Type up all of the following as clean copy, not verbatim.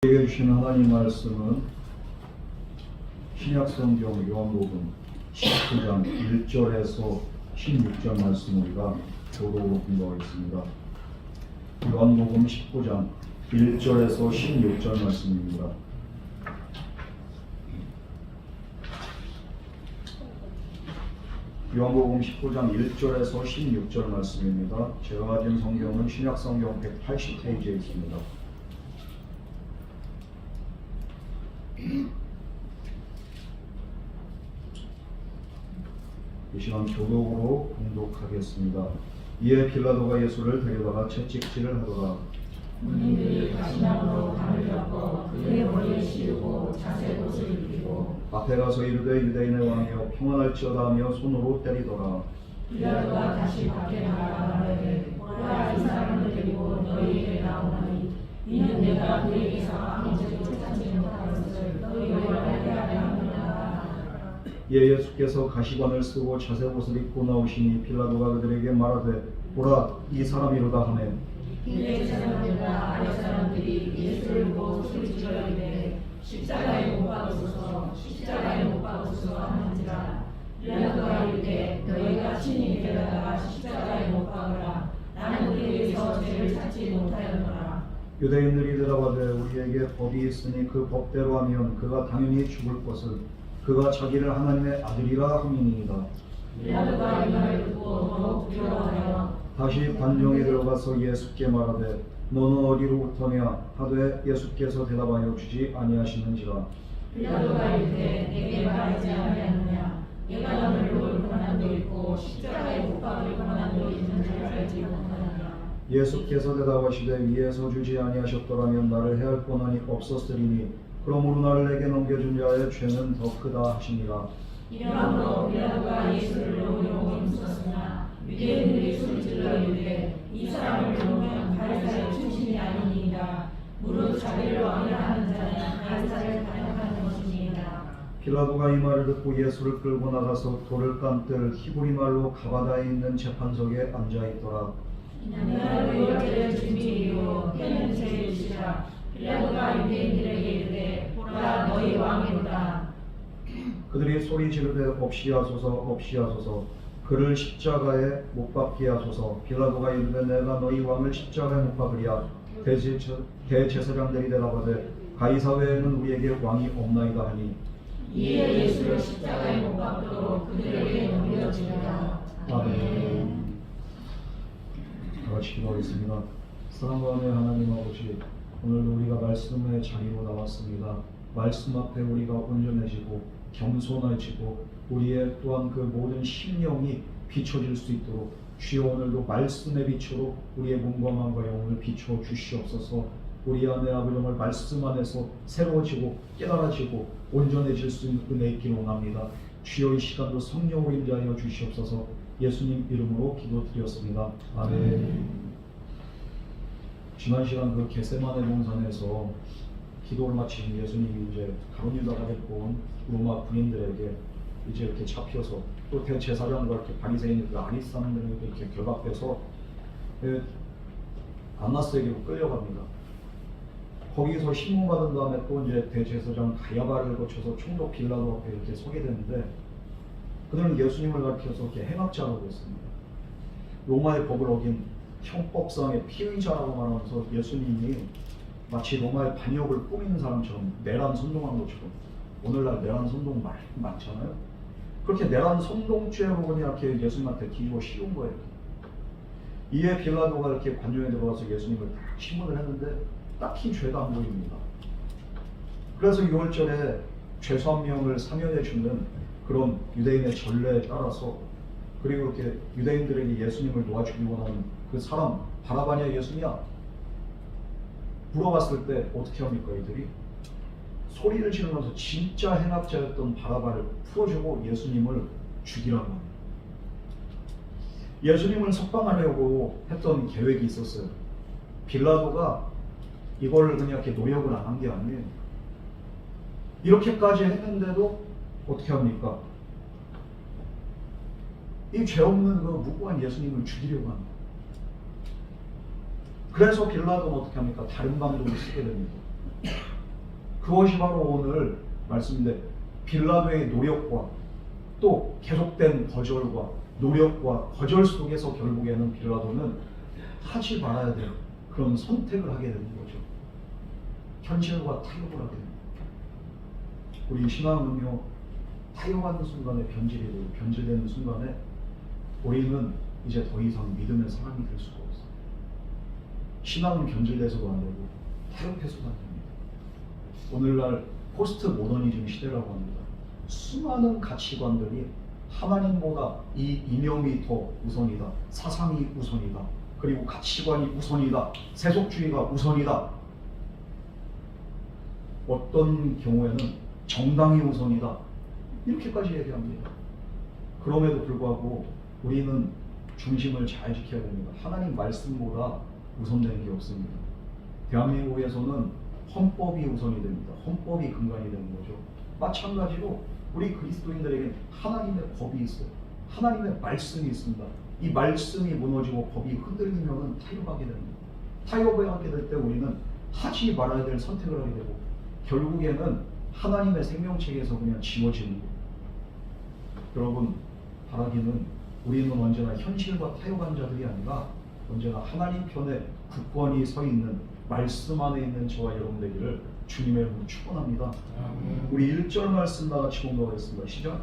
우리에게 주신 하나님 말씀은 신약성경 요한복음 19장 1절에서 16절 말씀 우리가 교독으로 공부하겠습니다. 요한복음 19장 1절에서 16절 말씀입니다. 요한복음 19장 1절에서 16절 말씀입니다. 제가 가진 성경은 신약성경 180페이지에 있습니다. 이 시간 교독으로 공독하겠습니다. 이에 빌라도가 예수를 데려다가 채찍질을 하더라. 군인들이 가시나무로 담을 덮어 그의 머리에 씌우고 자색 옷을 입히고 앞에 가서 이르되 유대인의 왕이여 평안할지어다 하며 손으로 때리더라. 빌라도가 다시 밖에 나가 말하되 보라 이 사람을 데리고 너희에게 나오나니 이는 내가 그에게서 아무 죄도 찾지 못한 것을 너희가 알게 하려 함이라. 이에 예수께서 가시관을 쓰고 자색 옷을 입고 나오시니 빌라도가 그들에게 말하되 보라 이 사람이로다 하매 위에 사람들과 아래 사람들이 예수를 보고 소리질러 이르되 십자가에 못 박으소서 십자가에 못 박으소서 하는지라. 빌라도가 이르되 너희가 친히 데려다가 십자가에 못 박으라. 나는 그에게서 죄를 찾지 못하였노라. 유대인들이 대답하되 우리에게 법이 있으니 그 법대로 하면 그가 당연히 죽을 것을 그가 자기를 하나님의 아들이라 함이니이다. 빌라도가 이 말을 듣고 더욱 두려워하여 다시 관정에 들어가서 예수께 말하되 너는 어디로부터냐 하되 예수께서 대답하여 주지 아니하시는지라. 빌라도가 이르되 내게 말하지 아니하느냐 내가 너를 놓을 권한도 있고 십자가에 못 박을 권한도 있는 줄 알지 못하느냐. 예수께서 대답하시되 위에서 주지 아니하셨더라면 나를 해할 권한이 없었으리니 그러므로 나를 내게 넘겨준 자의 죄는 더 크다 하시니라. 이러므로 빌라도가 예수를 놓으려고 힘썼으나 유대인들이 소리질러 이르되 이 사람을 놓으면 바리사의 출신이 아니니이다. 무릇 자기를 왕이라 하는 자는 바리사를 반역하는 것이니이다. 빌라도가 이 말을 듣고 예수를 끌고 나가서 돌을 깐뜰 히브리 말로 가바다에 있는 재판석에 앉아 있더라. 내가 유월절을 준비이고 때는 제일시라. 빌라도가 유대인들에게 이르되 보라 너희 왕이로다. 그들이 소리 지르되 없이 하소서 없이 하소서 그를 십자가에 못 박게 하소서. 빌라도가 이르되 내가 너희 왕을 십자가에 못 박으랴. 대제사장들이 대답하되 가이사 외에는 우리에게 왕이 없나이다 하니 이에 예수를 십자가에 못 박도록 그들에게 넘겨주니라. 아멘. 다 같이 기도하겠습니다. 사랑과 은혜 하나님 아버지, 오늘도 우리가 말씀의 자리로 나왔습니다. 말씀 앞에 우리가 온전해지고 겸손해지고 우리의 또한 그 모든 심령이 비춰질 수 있도록 주여 오늘도 말씀의 빛으로 우리의 몸과 마음과 영혼을 비춰 주시옵소서. 우리 안에 아버지 정말 말씀 안에서 새로워지고 깨달아지고 온전해질 수 있는 은혜 있기를 원합니다. 주여 이 시간도 성령으로 임재하여 주시옵소서. 예수님 이름으로 기도드렸습니다. 아멘. 지난 시간 그 겟세마네 동산에서 기도를 마친 예수님이 이제 가룟유다가 데리고 온 로마 군인들에게 이제 이렇게 잡혀서 또 대제사장과 이렇게 바리새인 그 아리사람들에게 이렇게 결박돼서 안나스에게로 끌려갑니다. 거기서 신문받은 다음에 또 이제 대제사장 가야바를 거쳐서 총독 빌라도 앞에 이렇게 서게 되는데 그들은 예수님을 가리켜서 이렇게 행악자라고 했습니다. 로마의 법을 어긴 형법상의 피의자라고 말하면서 예수님이 마치 로마의 반역을 꾸미는 사람처럼 내란 선동한 것처럼, 오늘날 내란 선동 많잖아요. 그렇게 내란 선동죄로 그냥 이렇게 예수님한테 뒤집어 씌운 거예요. 이에 빌라도가 이렇게 관중에 들어와서 예수님을 딱 신문을 했는데 딱히 죄가 안 보입니다. 그래서 6월절에 죄수한명을 사면해 주는 그런 유대인의 전례에 따라서, 그리고 이렇게 유대인들에게 예수님을 놓아주기 원하는 그 사람 바라바냐 예수냐 물어봤을 때 어떻게 합니까? 이들이 소리를 지르면서 진짜 행악자였던 바라바를 풀어주고 예수님을 죽이라고 합니다. 예수님을 석방하려고 했던 계획이 있었어요. 빌라도가 이걸 그냥 이렇게 노력을 안 한 게 아니에요. 이렇게까지 했는데도 어떻게 합니까? 이 죄 없는 그 무고한 예수님을 죽이려고 합니다. 그래서 빌라도는 어떻게 합니까? 다른 방법을 쓰게 됩니다. 그것이 바로 오늘 말씀인데 빌라도의 노력과 또 계속된 거절과 노력과 거절 속에서 결국에는 빌라도는 하지 말아야 될 그런 선택을 하게 되는 거죠. 현실과 타협을 하게 됩니다. 우리 신앙은요, 타협하는 순간에 변질이 되고 변질되는 순간에 우리는 이제 더 이상 믿음의 사람이 될 수가 없어요. 신앙은 변질돼서도 안 되고 타협해서도 안 됩니다. 오늘날 포스트 모더니즘 시대라고 합니다. 수많은 가치관들이 하나님보다 이 이념이 더 우선이다, 사상이 우선이다, 그리고 가치관이 우선이다, 세속주의가 우선이다, 어떤 경우에는 정당이 우선이다, 이렇게까지 얘기합니다. 그럼에도 불구하고 우리는 중심을 잘 지켜야 됩니다. 하나님 말씀보다 우선되는 게 없습니다. 대한민국에서는 헌법이 우선이 됩니다. 헌법이 근간이 되는 거죠. 마찬가지로 우리 그리스도인들에게 하나님의 법이 있어요. 하나님의 말씀이 있습니다. 이 말씀이 무너지고 법이 흔들리면 타협하게 됩니다. 타협을 하게 될 때 우리는 하지 말아야 될 선택을 하게 되고 결국에는 하나님의 생명책에서 그냥 지워지는 거예요. 여러분, 바라기는 우리는 언제나 현실과 타협한 자들이 아니라 언제나 하나님 편에 굳건히 서 있는 말씀 안에 있는 저와 여러분 되기를 주님의 이름으로 축원합니다. 우리 1절 말씀 다 같이 공부하겠습니다. 시작.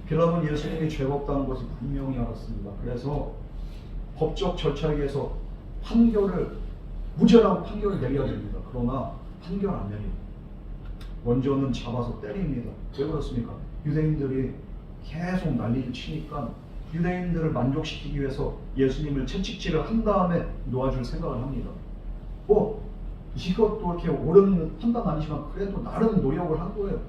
빌라도는 예수님이 죄가 없다는 것을 분명히 알았습니다. 그래서 법적 절차에 의해서 무죄라고 판결을 내려야 됩니다. 그러나 판결 안 내려요. 먼저는 잡아서 때립니다. 왜 그렇습니까? 유대인들이 계속 난리를 치니까 유대인들을 만족시키기 위해서 예수님을 채찍질을 한 다음에 놓아줄 생각을 합니다. 이것도 이렇게 옳은 판단 아니지만 그래도 나름 노력을 한 거예요.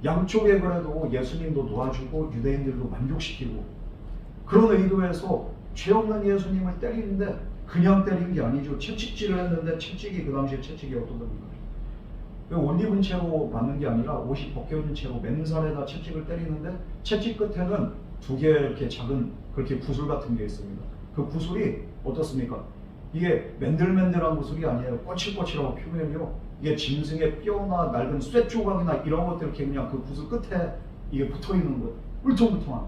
양쪽에 그래도 예수님도 놓아주고 유대인들도 만족시키고 그런 의도에서 죄 없는 예수님을 때리는데 그냥 때린 게 아니죠. 채찍질을 했는데 채찍이 그 당시에 채찍이 어떠합니까? 옷 입은 채로 맞는 게 아니라 옷이 벗겨진 채로 맨살에다 채찍을 때리는데 채찍 끝에는 두 개 이렇게 작은 그렇게 구슬 같은 게 있습니다. 그 구슬이 어떻습니까? 이게 맨들맨들한 구슬이 아니에요. 거칠거칠하고 표면이요. 이게 짐승의 뼈나 낡은 쇠 조각이나 이런 것들 이렇게 그냥 그 구슬 끝에 이게 붙어 있는 거예요. 울퉁불퉁한.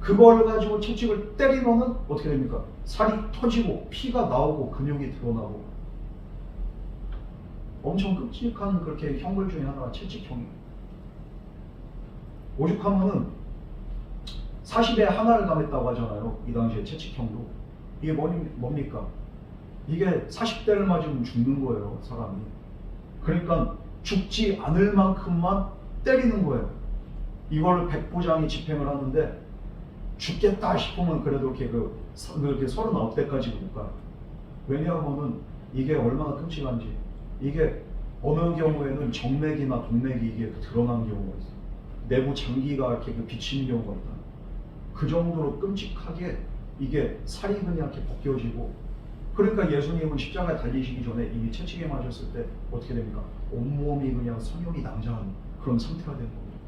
그걸 가지고 채찍을 때리면은 어떻게 됩니까? 살이 터지고 피가 나오고 근육이 드러나고 엄청 끔찍한 그렇게 형벌 중에 하나가 채찍형이에요. 오죽하면은 40에 하나를 감했다고 하잖아요. 이 당시에 채찍형도. 이게 뭡니까? 이게 40대를 맞으면 죽는 거예요, 사람이. 그러니까 죽지 않을 만큼만 때리는 거예요. 이걸 백부장이 집행을 하는데 죽겠다 싶으면 그래도 이렇게 그렇게 39대까지 못 가요. 왜냐하면은 이게 얼마나 끔찍한지. 이게 어느 경우에는 정맥이나 동맥이 이게 드러나는 경우가 있어요. 내부 장기가 이렇게 비치는 경우가 있다. 그 정도로 끔찍하게 이게 살이 그냥 이렇게 벗겨지고 그러니까 예수님은 십자가에 달리시기 전에 이미 채찍에 맞았을 때 어떻게 됩니까? 온몸이 그냥 성욕이 낭자한 그런 상태가 되는 겁니다.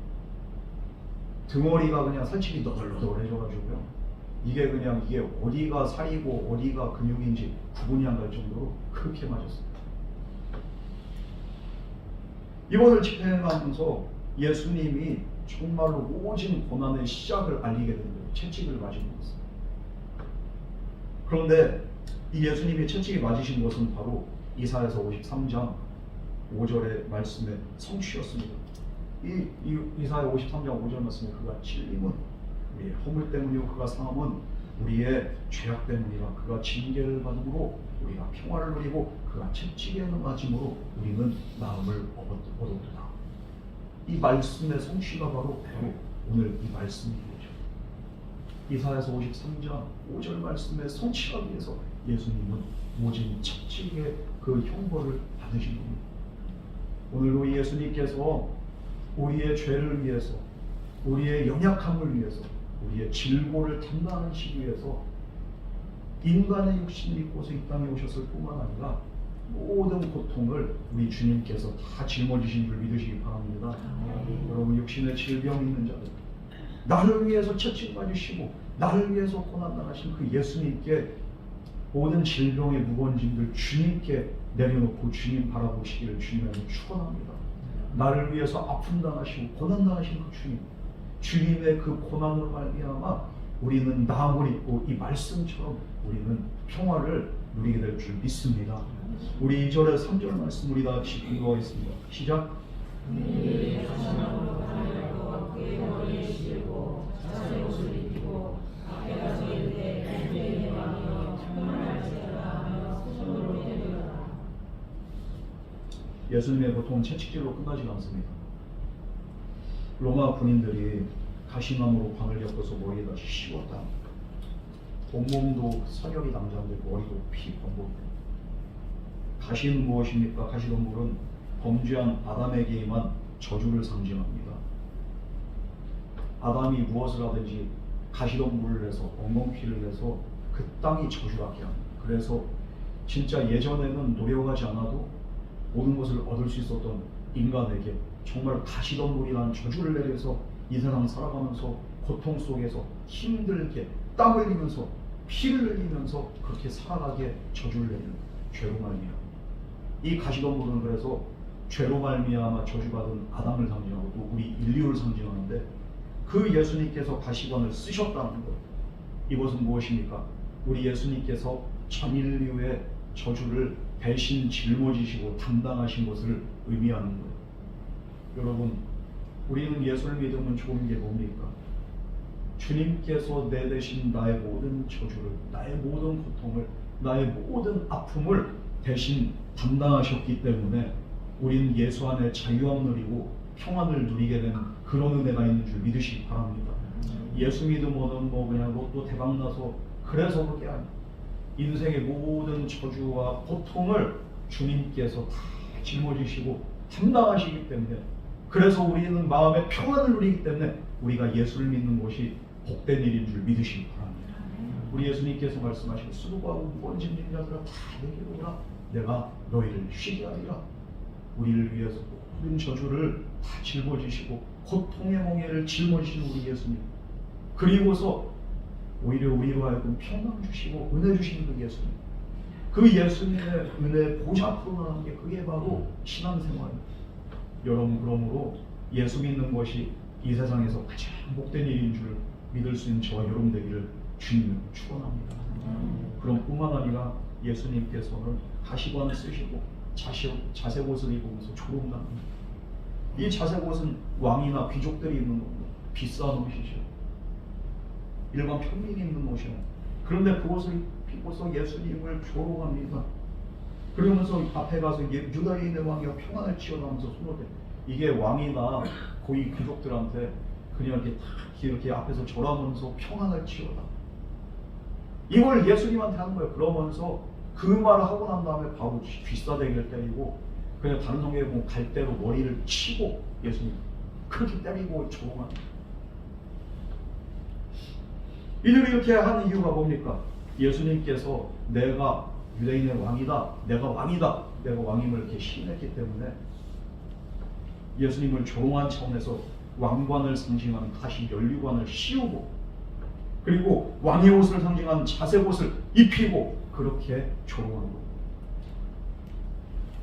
등허리가 그냥 살집이 너덜너덜해져가지고요. 이게 어디가 살이고 어디가 근육인지 구분이 안 갈 정도로 그렇게 맞았습니다. 이것을 집행하면서 예수님이 정말로 오진 고난의 시작을 알리게 된 거예요. 채찍을 맞은 것은. 그런데 이 예수님이 채찍이 맞으신 것은 바로 이사야서 53장 5절의 말씀의 성취였습니다. 이사야 53장 5절 말씀에 그가 찔림은 우리의 허물 때문이요 그가 상함은 우리의 죄악 때문이라. 그가 징계를 받음으로 우리가 평화를 누리고 그가 채찍에 맞음으로 우리는 나음을 얻었도다. 이 말씀의 성취가 바로 오늘 이 말씀이죠. 이사야서 53장 5절 말씀의 성취하기 위해서 예수님은 모진 채찍의 그 형벌을 받으신 겁니다. 오늘도 예수님께서 우리의 죄를 위해서, 우리의 연약함을 위해서, 우리의 질고를 담당하시기 위해서 인간의 육신을 입고서 이 땅에 오셨을 뿐만 아니라 모든 고통을 우리 주님께서 다 짊어지신 줄 믿으시기 바랍니다. 여러분, 육신의 질병 있는 자들, 나를 위해서 채찍 맞으시고 나를 위해서 고난당하신 그 예수님께 모든 질병의 무거운 짐들 주님께 내려놓고 주님 바라보시기를 주님을 축원합니다. 나를 위해서 아픔 당하시고 고난 당하신 그 주님, 주님의 그 고난으로 말미암아 우리는 나음을 입고 이 말씀처럼 우리는 평화를 누리게 될 줄 믿습니다. 우리 2절에 3절 말씀 우리 다 같이 공부하겠습니다. 시작. 예수님의 보통 채찍질로 끝나지 않습니다. 로마 군인들이 가시나무로 관을 엮어서 머리에다 씌웠다. 온몸도 사격이 낭자한데 머리도 피 범벅. 가시는 무엇입니까? 가시덤불은 범죄한 아담에게만 저주를 상징합니다. 아담이 무엇을 하든지 가시덤불을 내서 엉겅퀴를 내서 그 땅이 저주하게 합니다. 그래서 진짜 예전에는 노력하지 않아도 모든 것을 얻을 수 있었던 인간에게 정말 가시덤불이라는 저주를 내려서 이 세상 살아가면서 고통 속에서 힘들게 땀 흘리면서 피를 흘리면서 그렇게 살아가게 저주를 내리는 죄로 말미암아. 이 가시덤불은 그래서 죄로 말미암아 저주받은 아담을 상징하고 또 우리 인류를 상징하는데 그 예수님께서 가시관을 쓰셨다는 것. 이것은 무엇입니까? 우리 예수님께서 전 인류의 저주를 대신 짊어지시고 담당하신 것을 의미하는 거예요. 여러분, 우리는 예수를 믿으면 좋은 게 뭡니까? 주님께서 내 대신 나의 모든 저주를, 나의 모든 고통을, 나의 모든 아픔을 대신 담당하셨기 때문에 우리는 예수 안에 자유함 누리고 평안을 누리게 되는 그런 은혜가 있는 줄 믿으시기 바랍니다. 예수 믿으면 그냥 로또 대박 나서 그래서 그게 아니에요. 인생의 모든 저주와 고통을 주님께서 다 짊어지시고 담당하시기 때문에, 그래서 우리는 마음의 평안을 누리기 때문에 우리가 예수를 믿는 것이 복된 일인 줄 믿으시기 바랍니다. 우리 예수님께서 말씀하시고 수고하고 무거운 짐진 자들아 다 내게로 오라, 내가 너희를 쉬게 하리라. 우리를 위해서 모든 저주를 다 짊어지시고 고통의 멍에를 짊어지시는 우리 예수님, 그리고서 오히려 우리로 하여금 평강 주시고 은혜 주시는 그 예수님, 그 예수님의 은혜 보좌 앞으로 나가는 게 그게 바로 신앙생활입니다. 여러분, 그러므로 예수 믿는 것이 이 세상에서 가장 복된 일인 줄 믿을 수 있는 저와 여러분 되기를 주님을 축원합니다. 그럼 뿐만 아니라 예수님께서는 가시관을 쓰시고 자색옷을 입으면서 조롱당합니다. 이 자색옷은 왕이나 귀족들이 입는 겁니다. 비싼 옷이죠. 일반 평민이 입는 옷이에요. 그런데 그 옷을 입고서 예수님을 조롱합니다. 그러면서 앞에 가서 유다인의 왕이여 평안을 치어나면서 손을 대. 이게 왕이나 고위 귀족들한테 그냥 이렇게 딱 이렇게 앞에서 절하면서 평안을 치어라. 이걸 예수님한테 하는 거예요. 그러면서 그 말을 하고 난 다음에 바로 귀싸대기를 때리고, 그냥 다른 성경에 보면 갈대로 머리를 치고 예수님 그렇게 때리고 조롱합니다. 이들이 이렇게 하는 이유가 뭡니까? 예수님께서 내가 유대인의 왕이다, 내가 왕이다, 내가 왕임을 이렇게 시인했기 때문에 예수님을 조롱한 차원에서 왕관을 상징하는 가시 연류관을 씌우고, 그리고 왕의 옷을 상징하는 자색옷을 입히고 그렇게 조롱한 거예요.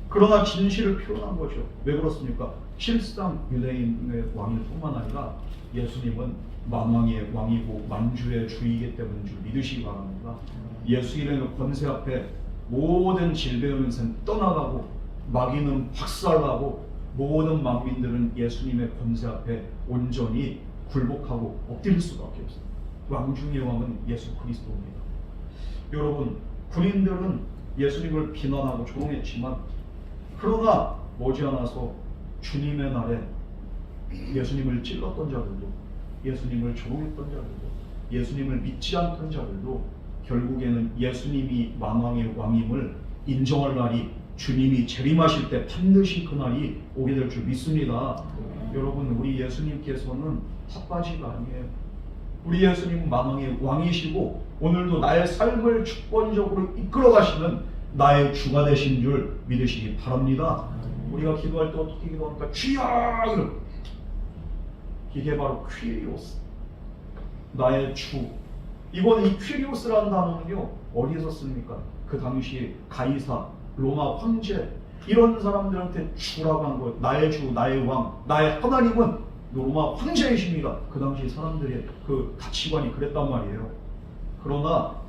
그러나 진실을 표현한 거죠. 왜 그렇습니까? 실상 유대인의 왕일 뿐만 아니라 예수님은 만왕의 왕이고 만주의 주이기 때문인 줄 믿으시기 바랍니다. 예수 이름의 권세 앞에 모든 질병은 떠나가고 마귀는 박살나고 모든 만민들은 예수님의 권세 앞에 온전히 굴복하고 엎드릴 수밖에 없습니다. 왕 중의 왕은 예수 그리스도입니다. 여러분, 군인들은 예수님을 비난하고 조롱했지만, 그러나 머지않아서 주님의 날에 예수님을 찔렀던 자들도, 예수님을 조롱했던 자들도, 예수님을 믿지 않던 자들도 결국에는 예수님이 만왕의 왕임을 인정할 날이, 주님이 재림하실 때 반드시 그 날이 오게 될 줄 믿습니다. 여러분, 우리 예수님께서는 텃밭이가 아니에요. 우리 예수님은 만왕의 왕이시고 오늘도 나의 삶을 주권적으로 이끌어 가시는 나의 주가 되신 줄 믿으시기 바랍니다. 우리가 기도할 때 어떻게 기도합니까? 주여! 이게 바로 퀴리오스, 나의 주, 이건 이 퀴리오스라는 단어는요 어디에서 씁니까? 그 당시 가이사, 로마 황제 이런 사람들한테 주라고 한 거예요. 나의 주, 나의 왕, 나의 하나님은 로마 황제이십니다. 그 당시 사람들의 그 가치관이 그랬단 말이에요. 그러나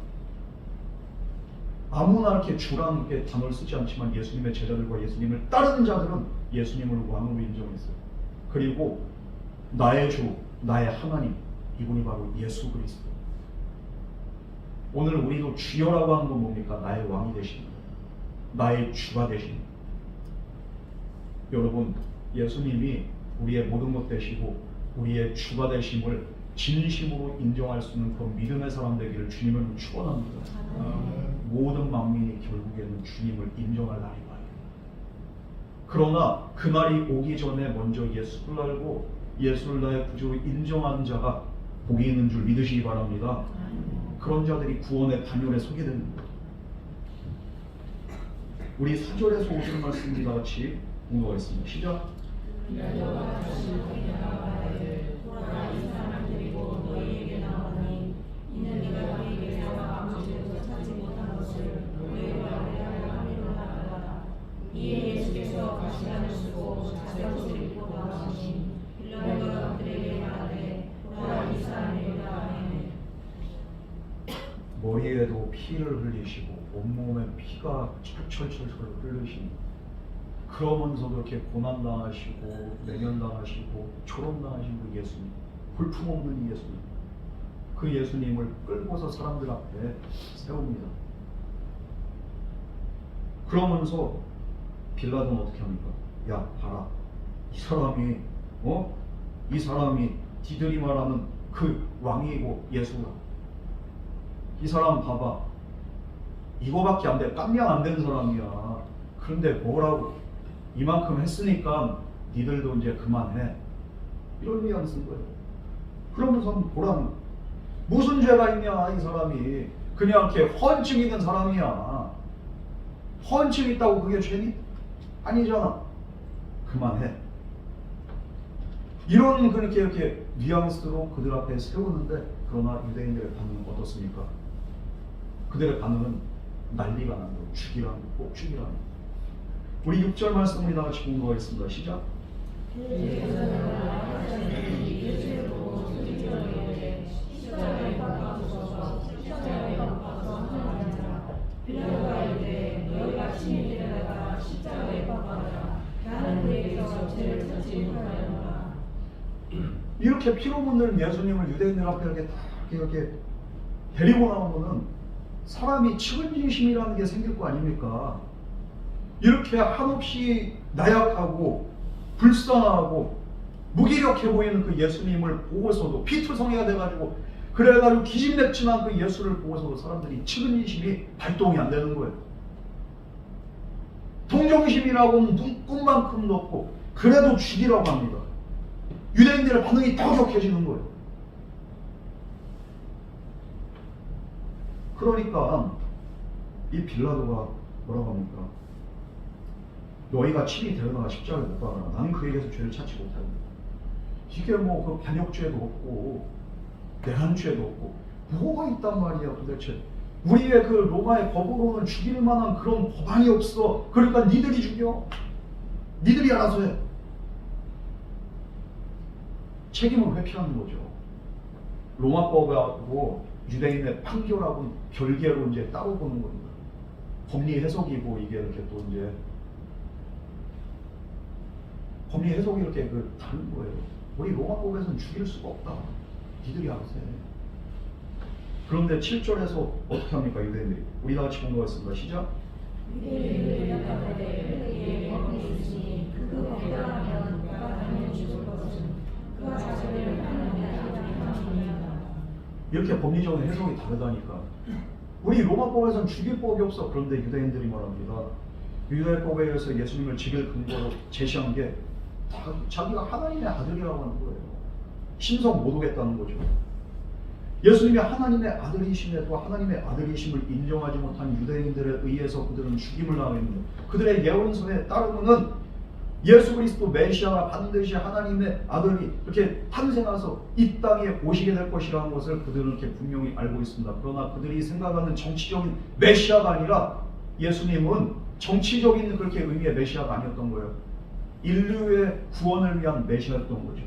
아무나 이렇게 주라는 게 단어를 쓰지 않지만 예수님의 제자들과 예수님을 따르는 자들은 예수님을 왕으로 인정했어요. 그리고 나의 주, 나의 하나님, 이분이 바로 예수 그리스도. 오늘 우리도 주여라고 하는 건 뭡니까? 나의 왕이 되신 거예요. 나의 주가 되신 거예요. 여러분, 예수님이 우리의 모든 것 되시고 우리의 주가 되심을 진심으로 인정할 수 있는 그런 믿음의 사람 되기를 주님을 축원합니다. 모든 만민이 결국에는 주님을 인정할 날이 와요. 그러나 그 날이 오기 전에 먼저 예수를 알고 예수를 나의 구주로 인정하는 자가 복이 있는 줄 믿으시기 바랍니다. 그런 자들이 구원의 단열에 서게 됩니다. 우리 4절에서 5절 말씀입니다. 같이 공부하겠습니다. 시작. 이에 예수께서 가시관을 쓰고 자색 옷을 입고 나오시니 빌라도가 그들에게 말하되 보라 이 사람이로다 하매 머리에도 피를 흘리시고 온몸에 피가 철철철철 흐르시니 그러면서도 이렇게 고난당하시고 매련당하시고 조롱당하신 그 예수님, 볼품없는 이 예수님, 그 예수님을 끌고서 사람들 앞에 세웁니다. 그러면서 빌라도는 어떻게 합니까? 야 봐라, 이 사람이 니들이 말하는 그 왕이고 예수가, 이 사람 봐봐, 이거밖에 안 돼, 깜냥 안 되는 사람이야. 그런데 뭐라고 이만큼 했으니까 니들도 이제 그만해, 이런 의향 쓴 거예요. 그러면서 보라는 무슨 죄가 있냐, 이 사람이 그냥 이렇게 헌증 있는 사람이야. 헌증 있다고 그게 죄니? 아니잖아. 그만해. 이런 그렇게 이렇게 뉘앙스로 그들 앞에 세우는데, 그러나 유대인들의 반응은 어떻습니까? 그들의 반응은 난리가 난 거예요. 죽이라는 거, 꼭 죽이라는 거. 우리 6절 말씀을 다 같이 공부하겠습니다. 시작. 빌라도가 이르되 너희가 친히 데려다가 십자가에 박아라. 나는 그에게서 죄를 찾지 못하였노라. 이렇게 피로 묻는 예수님을 유대인들 앞에 이렇게 데리고 나오면은 사람이 측은지심이라는 게 생길 거 아닙니까? 이렇게 한없이 나약하고 불쌍하고 무기력해 보이는 그 예수님을 보고서도, 피투성이가 돼가지고 그래가지고 기진맥진한 그 예수를 보고서도 사람들이 측은지심이 발동이 안 되는 거예요. 동정심이라고는 눈꽃만큼도 없고 그래도 죽이라고 합니다. 유대인들의 반응이 더 격해지는 거예요. 그러니까 이 빌라도가 뭐라고 합니까? 너희가 친히 데려다가 십자가에 못 박아라. 나는 그에게서 죄를 찾지 못하고. 이게 뭐 그 반역죄도 없고 내란죄도 없고 뭐가 있단 말이야 도대체. 우리의 그 로마의 법으로는 죽일 만한 그런 법안이 없어. 그러니까 니들이 죽여. 니들이 알아서 해. 책임을 회피하는 거죠. 로마법하고 유대인의 판결하고는 별개로 이제 따로 보는 겁니다. 법리 해석이고 이게 이렇게 또 이제 법리 해석이 이렇게 다른 거예요. 우리 로마법에서는 죽일 수가 없다. 니들이 알아서 해. 그런데 7절에서 어떻게 합니까 유대인들이? 우리 다 같이 공부하겠습니다. 시작. 유대인들이 대답하되 그에게 법이 있으니 그 법대로 하면 그가 당연히 죽을 것은 그가 자신을 하나님의 아들이 함이니이다. 이렇게 법리적인 해석이 다르다니까. 우리 로마법에서는 죽일 법이 없어. 그런데 유대인들이 말합니다. 유대법에 의해서 예수님을 죽일 근거로 제시한 게 자기가 하나님의 아들이라고 하는 거예요. 신성 못 오겠다는 거죠. 예수님이 하나님의 아들이심에도 하나님의 아들이심을 인정하지 못한 유대인들에 의해서 그들은 죽임을 당했는데, 그들의 예언서에 따르면은 예수 그리스도 메시아가 반드시 하나님의 아들이 이렇게 탄생해서 이 땅에 오시게 될 것이라는 것을 그들은 이렇게 분명히 알고 있습니다. 그러나 그들이 생각하는 정치적인 메시아가 아니라 예수님은 정치적인 그렇게 의미의 메시아가 아니었던 거예요. 인류의 구원을 위한 메시아였던 거죠.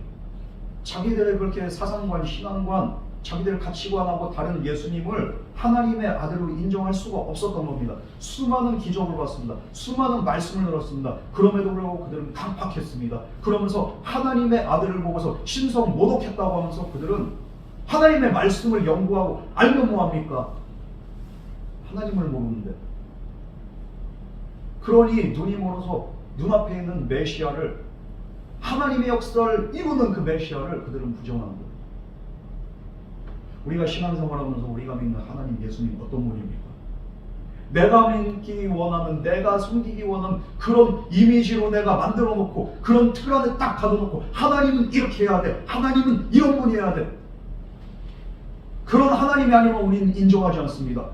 자기들의 그렇게 사상관, 신앙관, 자기들의 가치관하고 다른 예수님을 하나님의 아들로 인정할 수가 없었던 겁니다. 수많은 기적을 봤습니다. 수많은 말씀을 들었습니다. 그럼에도 불구하고 그들은 강팍했습니다. 그러면서 하나님의 아들을 보고서 신성 모독했다고 하면서 그들은 하나님의 말씀을 연구하고 알면 뭐합니까? 하나님을 모르는데. 그러니 눈이 멀어서 눈앞에 있는 메시아를, 하나님의 역사를 이루는 그 메시아를 그들은 부정하는 거예요. 우리가 신앙생활하면서 우리가 믿는 하나님 예수님 어떤 분입니까? 내가 믿기 원하는, 내가 섬기기 원하는 그런 이미지로 내가 만들어 놓고 그런 틀 안에 딱 가둬놓고 하나님은 이렇게 해야 돼, 하나님은 이런 분이어야 돼, 그런 하나님이 아니면 우리는 인정하지 않습니다.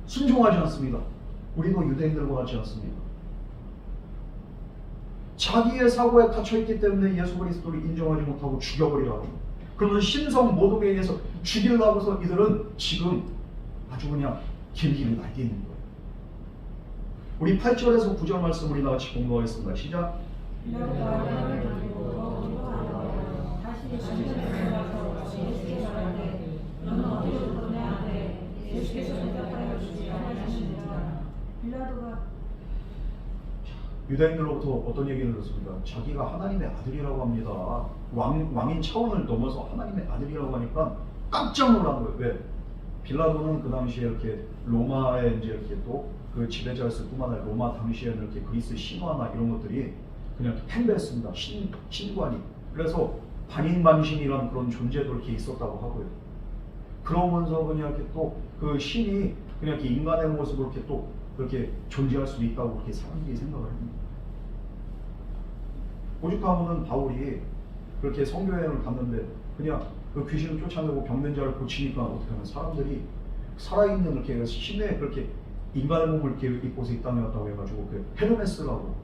순종하지 않습니다. 우리도 유대인들과 같지 않습니다. 자기의 사고에 갇혀있기 때문에 예수 그리스도를 인정하지 못하고 죽여버리라고. 그러면 신성 모독에 의해서 죽이려고 해서 이들은 지금 아주 그냥 길길이 날개 있는 거예요. 우리 8절에서 9절 말씀 우리 같이 공부하겠습니다. 시작. 유대인들로부터 어떤 얘기를 들었습니다. 자기가 하나님의 아들이라고 합니다. 왕인 차원을 넘어서 하나님의 아들이라고 하니까 깜짝 놀란 거예요. 왜? 빌라도는 그 당시에 이렇게 로마에 이제 이렇게 또 그 지배자였을 뿐만 아니라 로마 당시에는 이렇게 그리스 신화나 이런 것들이 그냥 행배했습니다. 신관이. 그래서 반인반신이라는 그런 존재도 이렇게 있었다고 하고요. 그러면서 그냥 이렇게 또 그 신이 그냥 이렇게 인간의 모습으로 이렇게 또 그렇게 존재할 수도 있다고 그렇게 사람들이 생각을 합니다. 오죽하면은 바울이 그렇게 선교여행을 갔는데 그냥 그 귀신을 쫓아내고 병든 자를 고치니까 어떻게 하면 사람들이 살아있는 이렇게 신의 그렇게 인간의 몸을 이렇게 입고서 이 땅에 왔다고 해가지고 그 헤르메스라고,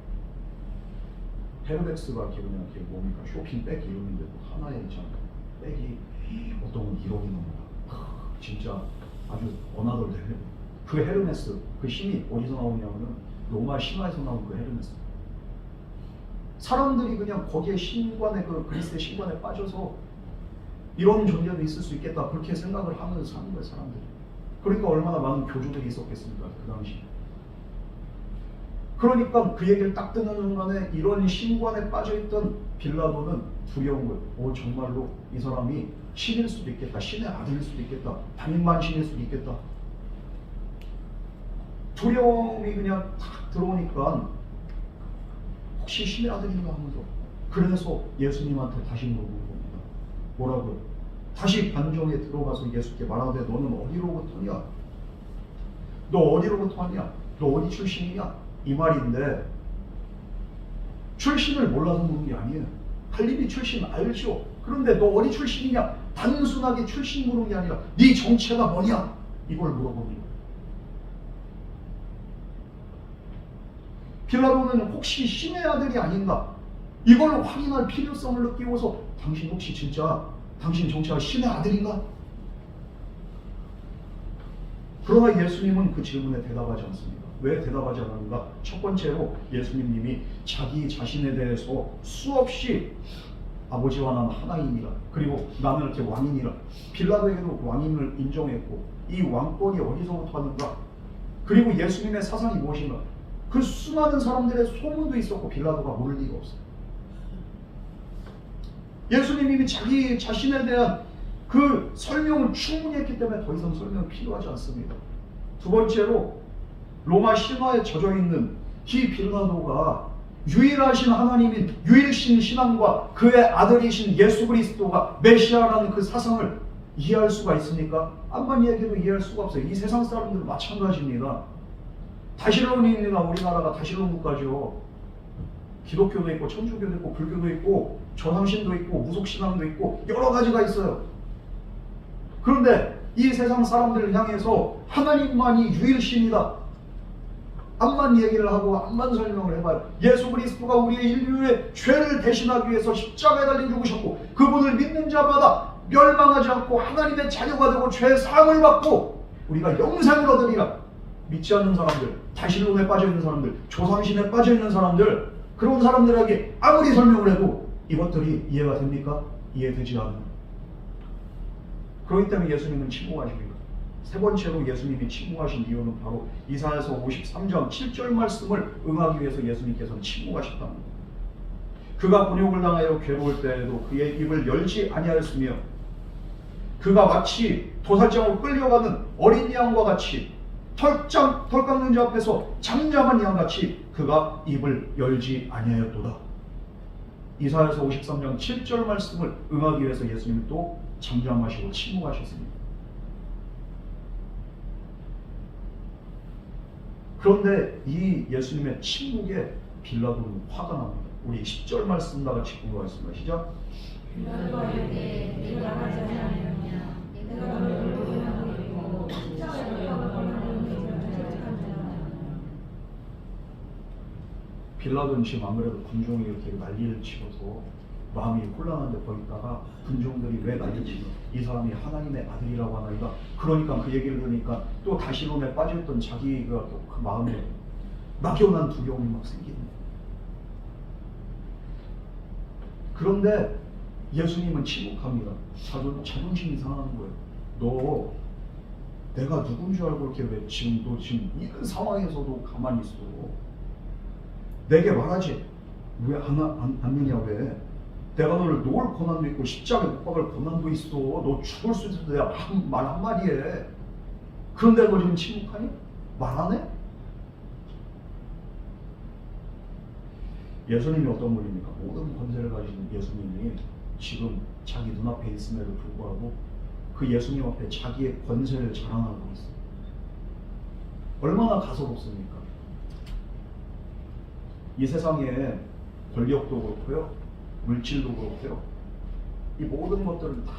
헤르메스가 이렇게 그냥 이렇게 뭡니까 쇼핑백 이름인데 하나에 있잖아요. 백이 어떤 건 1억이 넘는다. 진짜 아주 어나더되네. 그 헤르메스, 그 힘이 어디서 나오냐면은 로마 신화에서 나온 그 헤르메스. 사람들이 그냥 거기에 신관에 그 그리스의 신관에 빠져서 이런 존재도 있을 수 있겠다 그렇게 생각을 하면서 사는 거예요, 사람들이. 그러니까 얼마나 많은 교주들이 있었겠습니까, 그 당시. 그러니까 그 얘기를 딱 듣는 순간에 이런 신관에 빠져있던 빌라도는 두려운 거예요. 정말로 이 사람이 신일 수도 있겠다, 신의 아들일 수도 있겠다, 반인반신일 수도 있겠다. 두려움이 그냥 탁 들어오니까 혹시 신의 아들인가 하면서, 그래서 예수님한테 다시 물어보는 겁니다. 뭐라고요? 다시 관정에 들어가서 예수께 말하되 너는 어디로부터냐? 너 어디로부터 왔냐? 너 어디 출신이냐? 이 말인데 출신을 몰라서 묻는 게 아니에요. 갈릴리 출신 알죠? 그런데 너 어디 출신이냐? 단순하게 출신 물은 게 아니라 네 정체가 뭐냐? 이걸 물어보는 거예요. 빌라도는 혹시 신의 아들이 아닌가? 이걸 확인할 필요성을 느끼고서 당신 혹시 진짜 당신 정체가 신의 아들인가? 그러나 예수님은 그 질문에 대답하지 않습니다. 왜 대답하지 않는가? 첫 번째로 예수님이 자기 자신에 대해서 수없이 아버지와 나는 하나이니라, 그리고 나는 이렇게 왕이니라, 빌라도에게도 왕임을 인정했고 이 왕권이 어디서부터 왔는가, 그리고 예수님의 사상이 무엇인가, 그 수많은 사람들의 소문도 있었고 빌라도가 모를 리가 없어요. 예수님이 자기 자신에 대한 그 설명을 충분히 했기 때문에 더 이상 설명은 필요하지 않습니다. 두 번째로 로마 신화에 젖어있는 이 빌라도가 유일하신 하나님인 유일신 신앙과 그의 아들이신 예수 그리스도가 메시아라는 그 사상을 이해할 수가 있습니까? 암만 얘기해도 이해할 수가 없어요. 이 세상 사람들은 마찬가지입니다. 다실론입니다. 우리나라가 다실론 국가죠. 기독교도 있고 천주교도 있고 불교도 있고 저상신도 있고 무속신앙도 있고 여러 가지가 있어요. 그런데 이 세상 사람들을 향해서 하나님만이 유일신이다, 암만 얘기를 하고 암만 설명을 해봐요. 예수 그리스도가 우리의 인류의 죄를 대신하기 위해서 십자가에 달려 죽으셨고 그분을 믿는 자마다 멸망하지 않고 하나님의 자녀가 되고 죄의 사함을 받고 우리가 영생을 얻으리라. 믿지 않는 사람들, 다신론에 빠져있는 사람들, 조상신에 빠져있는 사람들, 그런 사람들에게 아무리 설명을 해도 이것들이 이해가 됩니까? 이해되지 않아요. 그렇기 때문에 예수님은 침묵하십니다. 세 번째로 예수님이 침묵하신 이유는 바로 이사야서 53장 7절 말씀을 응하기 위해서 예수님께서는 침묵하셨다는 겁니다. 그가 곤욕을 당하여 괴로울 때에도 그의 입을 열지 아니하였으며 그가 마치 도살장으로 끌려가는 어린 양과 같이 털 깎는 자 앞에서 잠잠한 양같이 그가 입을 열지 아니하였도다. 이사야서 53장 7절 말씀을 응하기 위해서 예수님이 또 잠잠하시고 침묵하셨습니다. 그런데 이 예수님의 침묵에 빌라도는 화가 납니다. 우리 10절 말씀 다 같이 공부하겠습니다. 시작. 빌라도가 이르되 내가 하지 아니하였느냐 내가 너를 모욕하고 있고 십자가에 못 박아 걸어놓은 것을 채찍한 자라. 빌라도는 지금 아무래도 군중이 이렇게 난리를 치고서 마음이 혼란한데 거기다가 군중들이 왜 난리치고 이 사람이 하나님의 아들이라고 하나이다. 그러니까 그 얘기를 들으니까 또 다시론에 빠져있던 자기가 또 그 마음에 막연한 두려움이 막 생기는 거예요. 그런데 예수님은 침묵합니다. 자존심이 상하는 거예요. 너 내가 누군 줄 알고 이렇게 왜 지금 너 지금 이런 상황에서도 가만히 있어. 내게 말하지 왜 안 믿냐 왜? 내가 너를 놓을 권한도 있고 십자가에 못 박을 권한도 있어. 너 죽을 수 있어도 내가 말 한마디에. 그런데 너 지금 침묵하니? 말 안 해? 예수님이 어떤 분입니까? 모든 권세를 가진 예수님이 지금 자기 눈앞에 있음에도 불구하고 그 예수님 앞에 자기의 권세를 자랑하고 있어요. 얼마나 가소롭습니까? 이 세상에 권력도 그렇고요, 물질도 그렇고요, 이 모든 것들은 다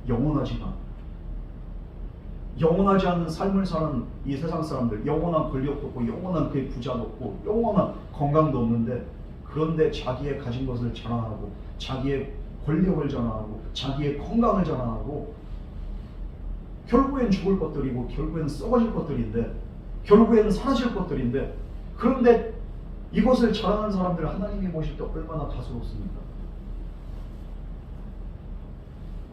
영원하지 않는 삶을 사는 이 세상 사람들, 영원한 권력도 없고 영원한 그 부자도 없고 영원한 건강도 없는데, 그런데 자기의 가진 것을 자랑하고 자기의 권력을 자랑하고 자기의 건강을 자랑하고, 결국엔 죽을 것들이고 결국엔 썩어질 것들인데, 결국에는 사라질 것들인데, 그런데 이것을 자랑하는 사람들을 하나님이 보실 때 얼마나 가소롭습니까?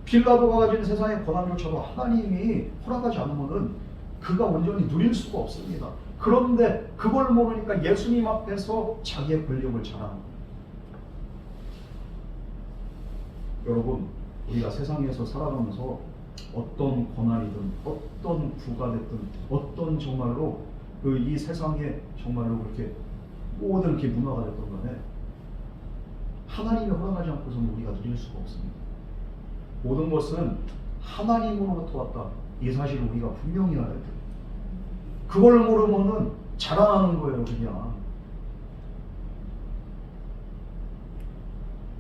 빌라도가 가진 세상의 권한조차도 하나님이 허락하지 않으면 그가 온전히 누릴 수가 없습니다. 그런데 그걸 모르니까 예수님 앞에서 자기의 권력을 자랑합니다. 여러분, 우리가 세상에서 살아가면서 어떤 권한이든 어떤 부가 됐든 어떤 정말로 이 세상에 정말로 그렇게 모든 이렇게 문화가 됐던 간에 하나님이 허락하지 않고서는 우리가 누릴 수가 없습니다. 모든 것은 하나님으로부터 왔다. 이 사실을 우리가 분명히 알아야 돼요. 그걸 모르면은 자랑하는 거예요, 그냥.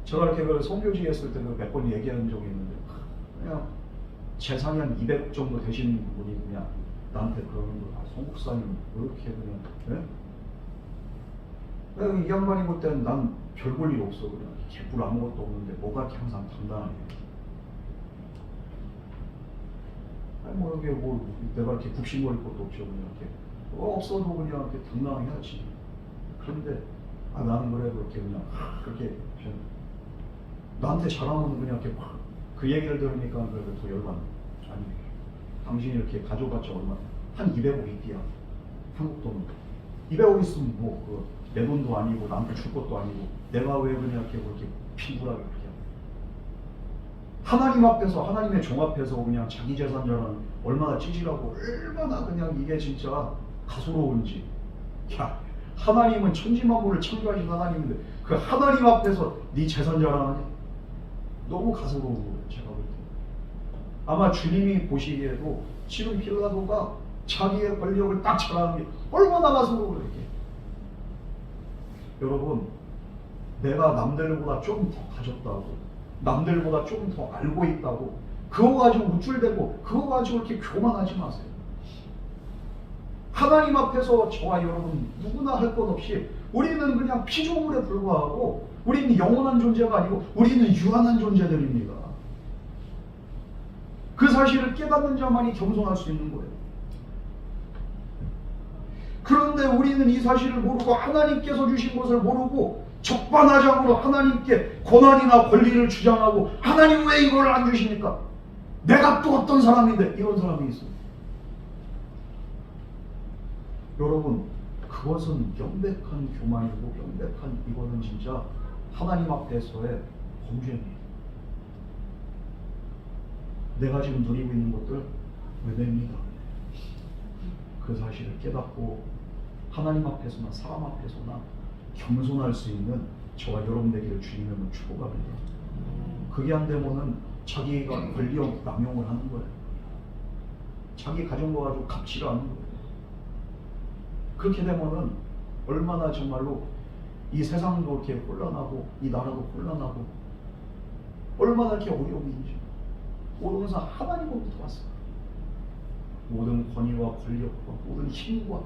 제가 이렇게 그 선교지에 있을 때 몇 번 얘기한 적이 있는데, 그냥 재산이 한 200억 정도 되시는 분이 그냥 나한테 그러는 거야. 송 목사님 왜 이렇게 그냥, 이 양반이 볼 때는 난 별 볼 일 없어. 그냥 개뿔 아무것도 없는데 뭐가 이렇게 항상 당당하네. 아니 뭐 이게 뭐 내가 이렇게 굽신거릴 것도 없죠. 그냥 이렇게 없어도 그냥 이렇게 당당해야지. 그런데 나는 그래도 이렇게 그냥 그렇게 나한테 자랑하면 그냥 이렇게 그 얘기를 들으니까 그래도 더 열받네. 아니 당신이 이렇게 가져봤자 얼마? 한 200억 있디야. 한국 돈은 200억 있으면 뭐 내 돈도 아니고 남한테 줄 것도 아니고 내가 왜 그냥 이렇게 빈굴하게 그렇게 하나님 앞에서, 하나님의 종 앞에서 그냥 자기 재산 자랑 얼마나 찌질하고 얼마나 그냥 이게 진짜 가소로운지. 야, 하나님은 천지만물을 창조하신 하나님인데 그 하나님 앞에서 네 재산 자랑하니? 너무 가소로운 거예요, 제가 볼 때. 아마 주님이 보시기에도 지금 빌라도가 자기의 권력을 딱 자랑하는 게 얼마나 가소로워요, 이게. 여러분, 내가 남들보다 좀 더 가졌다고, 남들보다 좀 더 알고 있다고 그거 가지고 우쭐대고 그거 가지고 이렇게 교만하지 마세요. 하나님 앞에서 저와 여러분 누구나 할 것 없이 우리는 그냥 피조물에 불과하고 우리는 영원한 존재가 아니고 우리는 유한한 존재들입니다. 그 사실을 깨닫는 자만이 겸손할 수 있는 거예요. 그런데 우리는 이 사실을 모르고 하나님께서 주신 것을 모르고 적반하장으로 하나님께 권한이나 권리를 주장하고 하나님 왜 이걸 안 주십니까? 내가 또 어떤 사람인데 이런 사람이 있어요. 여러분 그것은 명백한 교만이고 명백한 이거는 진짜 하나님 앞에서의 범죄입니다. 내가 지금 누리고 있는 것들 은혜입니다. 그 사실을 깨닫고 하나님 앞에서나 사람 앞에서나 겸손할 수 있는 저와 여러분 되기를 주님의 축복합니다. 그게 안 되면은 자기가 권리 남용을 하는 거예요. 자기 가정과 가지고 갑질을 하는 거예요. 그렇게 되면은 얼마나 정말로 이 세상도 이렇게 혼란하고 이 나라도 혼란하고 얼마나 이렇게 어려움인지 모든 것은 하나님으로부터 왔어요. 모든 권위와 권력과 모든 힘과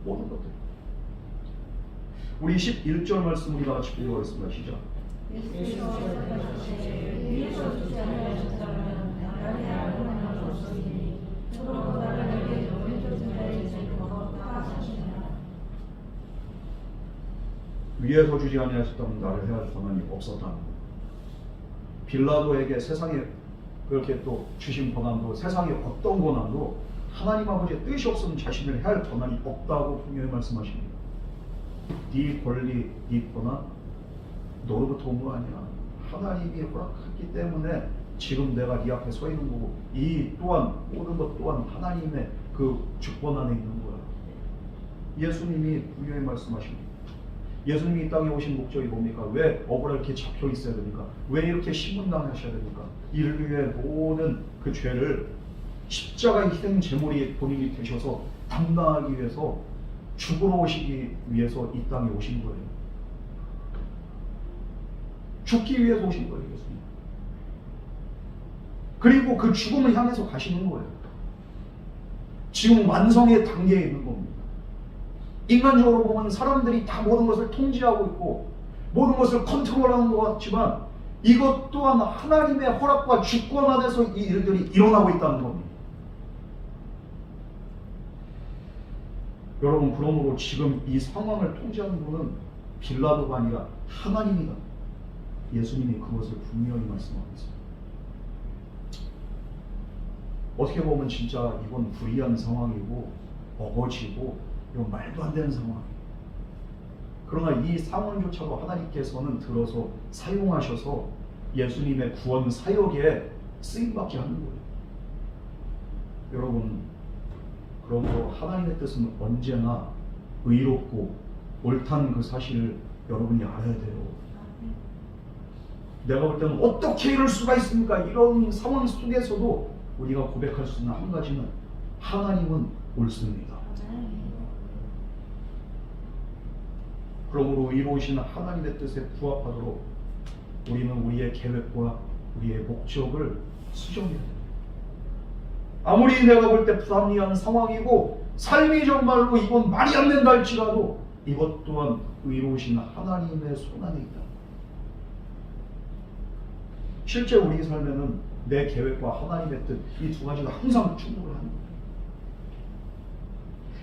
모든 것들. 우리 11절 말씀 우리 다 같이 읽어보겠습니다. 시작. 위에서 주지 아니하셨다면 나를 해할 권한이 없었다. 빌라도에게 세상에 그렇게 또 주신 권한도 세상에 어떤 권한도 하나님 아버지의 뜻이 없으면 자신을 해할 권한이 없다고 분명히 말씀하십니다. 네 권리, 네 권한 너로부터 온 거 아니야. 하나님이 허락했기 때문에 지금 내가 네 앞에 서 있는 거고 이 또한 모든 것 또한 하나님의 그 주권 안에 있는 거야. 예수님이 분명히 말씀하십니다. 예수님이 이 땅에 오신 목적이 뭡니까? 왜 억울하게 이렇게 잡혀 있어야 됩니까? 왜 이렇게 신문당하셔야 됩니까? 인류의 모든 그 죄를 십자가의 희생 제물이 본인이 되셔서 담당하기 위해서 죽으러 오시기 위해서 이 땅에 오신 거예요. 죽기 위해서 오신 거예요, 예수님. 그리고 그 죽음을 향해서 가시는 거예요. 지금 완성의 단계에 있는 겁니다. 인간적으로 보면 사람들이 다 모든 것을 통제하고 있고 모든 것을 컨트롤하는 것 같지만 이것 또한 하나님의 허락과 주권 안에서 이 일들이 일어나고 있다는 겁니다. 여러분 그러므로 지금 이 상황을 통제하는 분은 빌라도가 아니라 하나님이다. 예수님이 그것을 분명히 말씀하고 있습니다. 어떻게 보면 진짜 이건 불의한 상황이고 어거지고 이건 말도 안 되는 상황이에요. 그러나 이 상황조차도 하나님께서는 들어서 사용하셔서 예수님의 구원 사역에 쓰임받게 하는 거예요. 여러분 그러므로 하나님의 뜻은 언제나 의롭고 옳다는 그 사실을 여러분이 알아야 돼요. 내가 볼 때는 어떻게 이럴 수가 있습니까? 이런 상황 속에서도 우리가 고백할 수 있는 한 가지는 하나님은 옳습니다. 그러므로 이루어진 하나님의 뜻에 부합하도록 우리는 우리의 계획과 우리의 목적을 수정해야 됩니다. 아무리 내가 볼 때 불합리한 상황이고 삶이 정말로 이건 말이 안 된다 할지라도 이것 또한 의로우신 하나님의 손 안에 있다. 실제 우리 삶에는 내 계획과 하나님의 뜻 이 두 가지가 항상 충돌을 하는 거예요.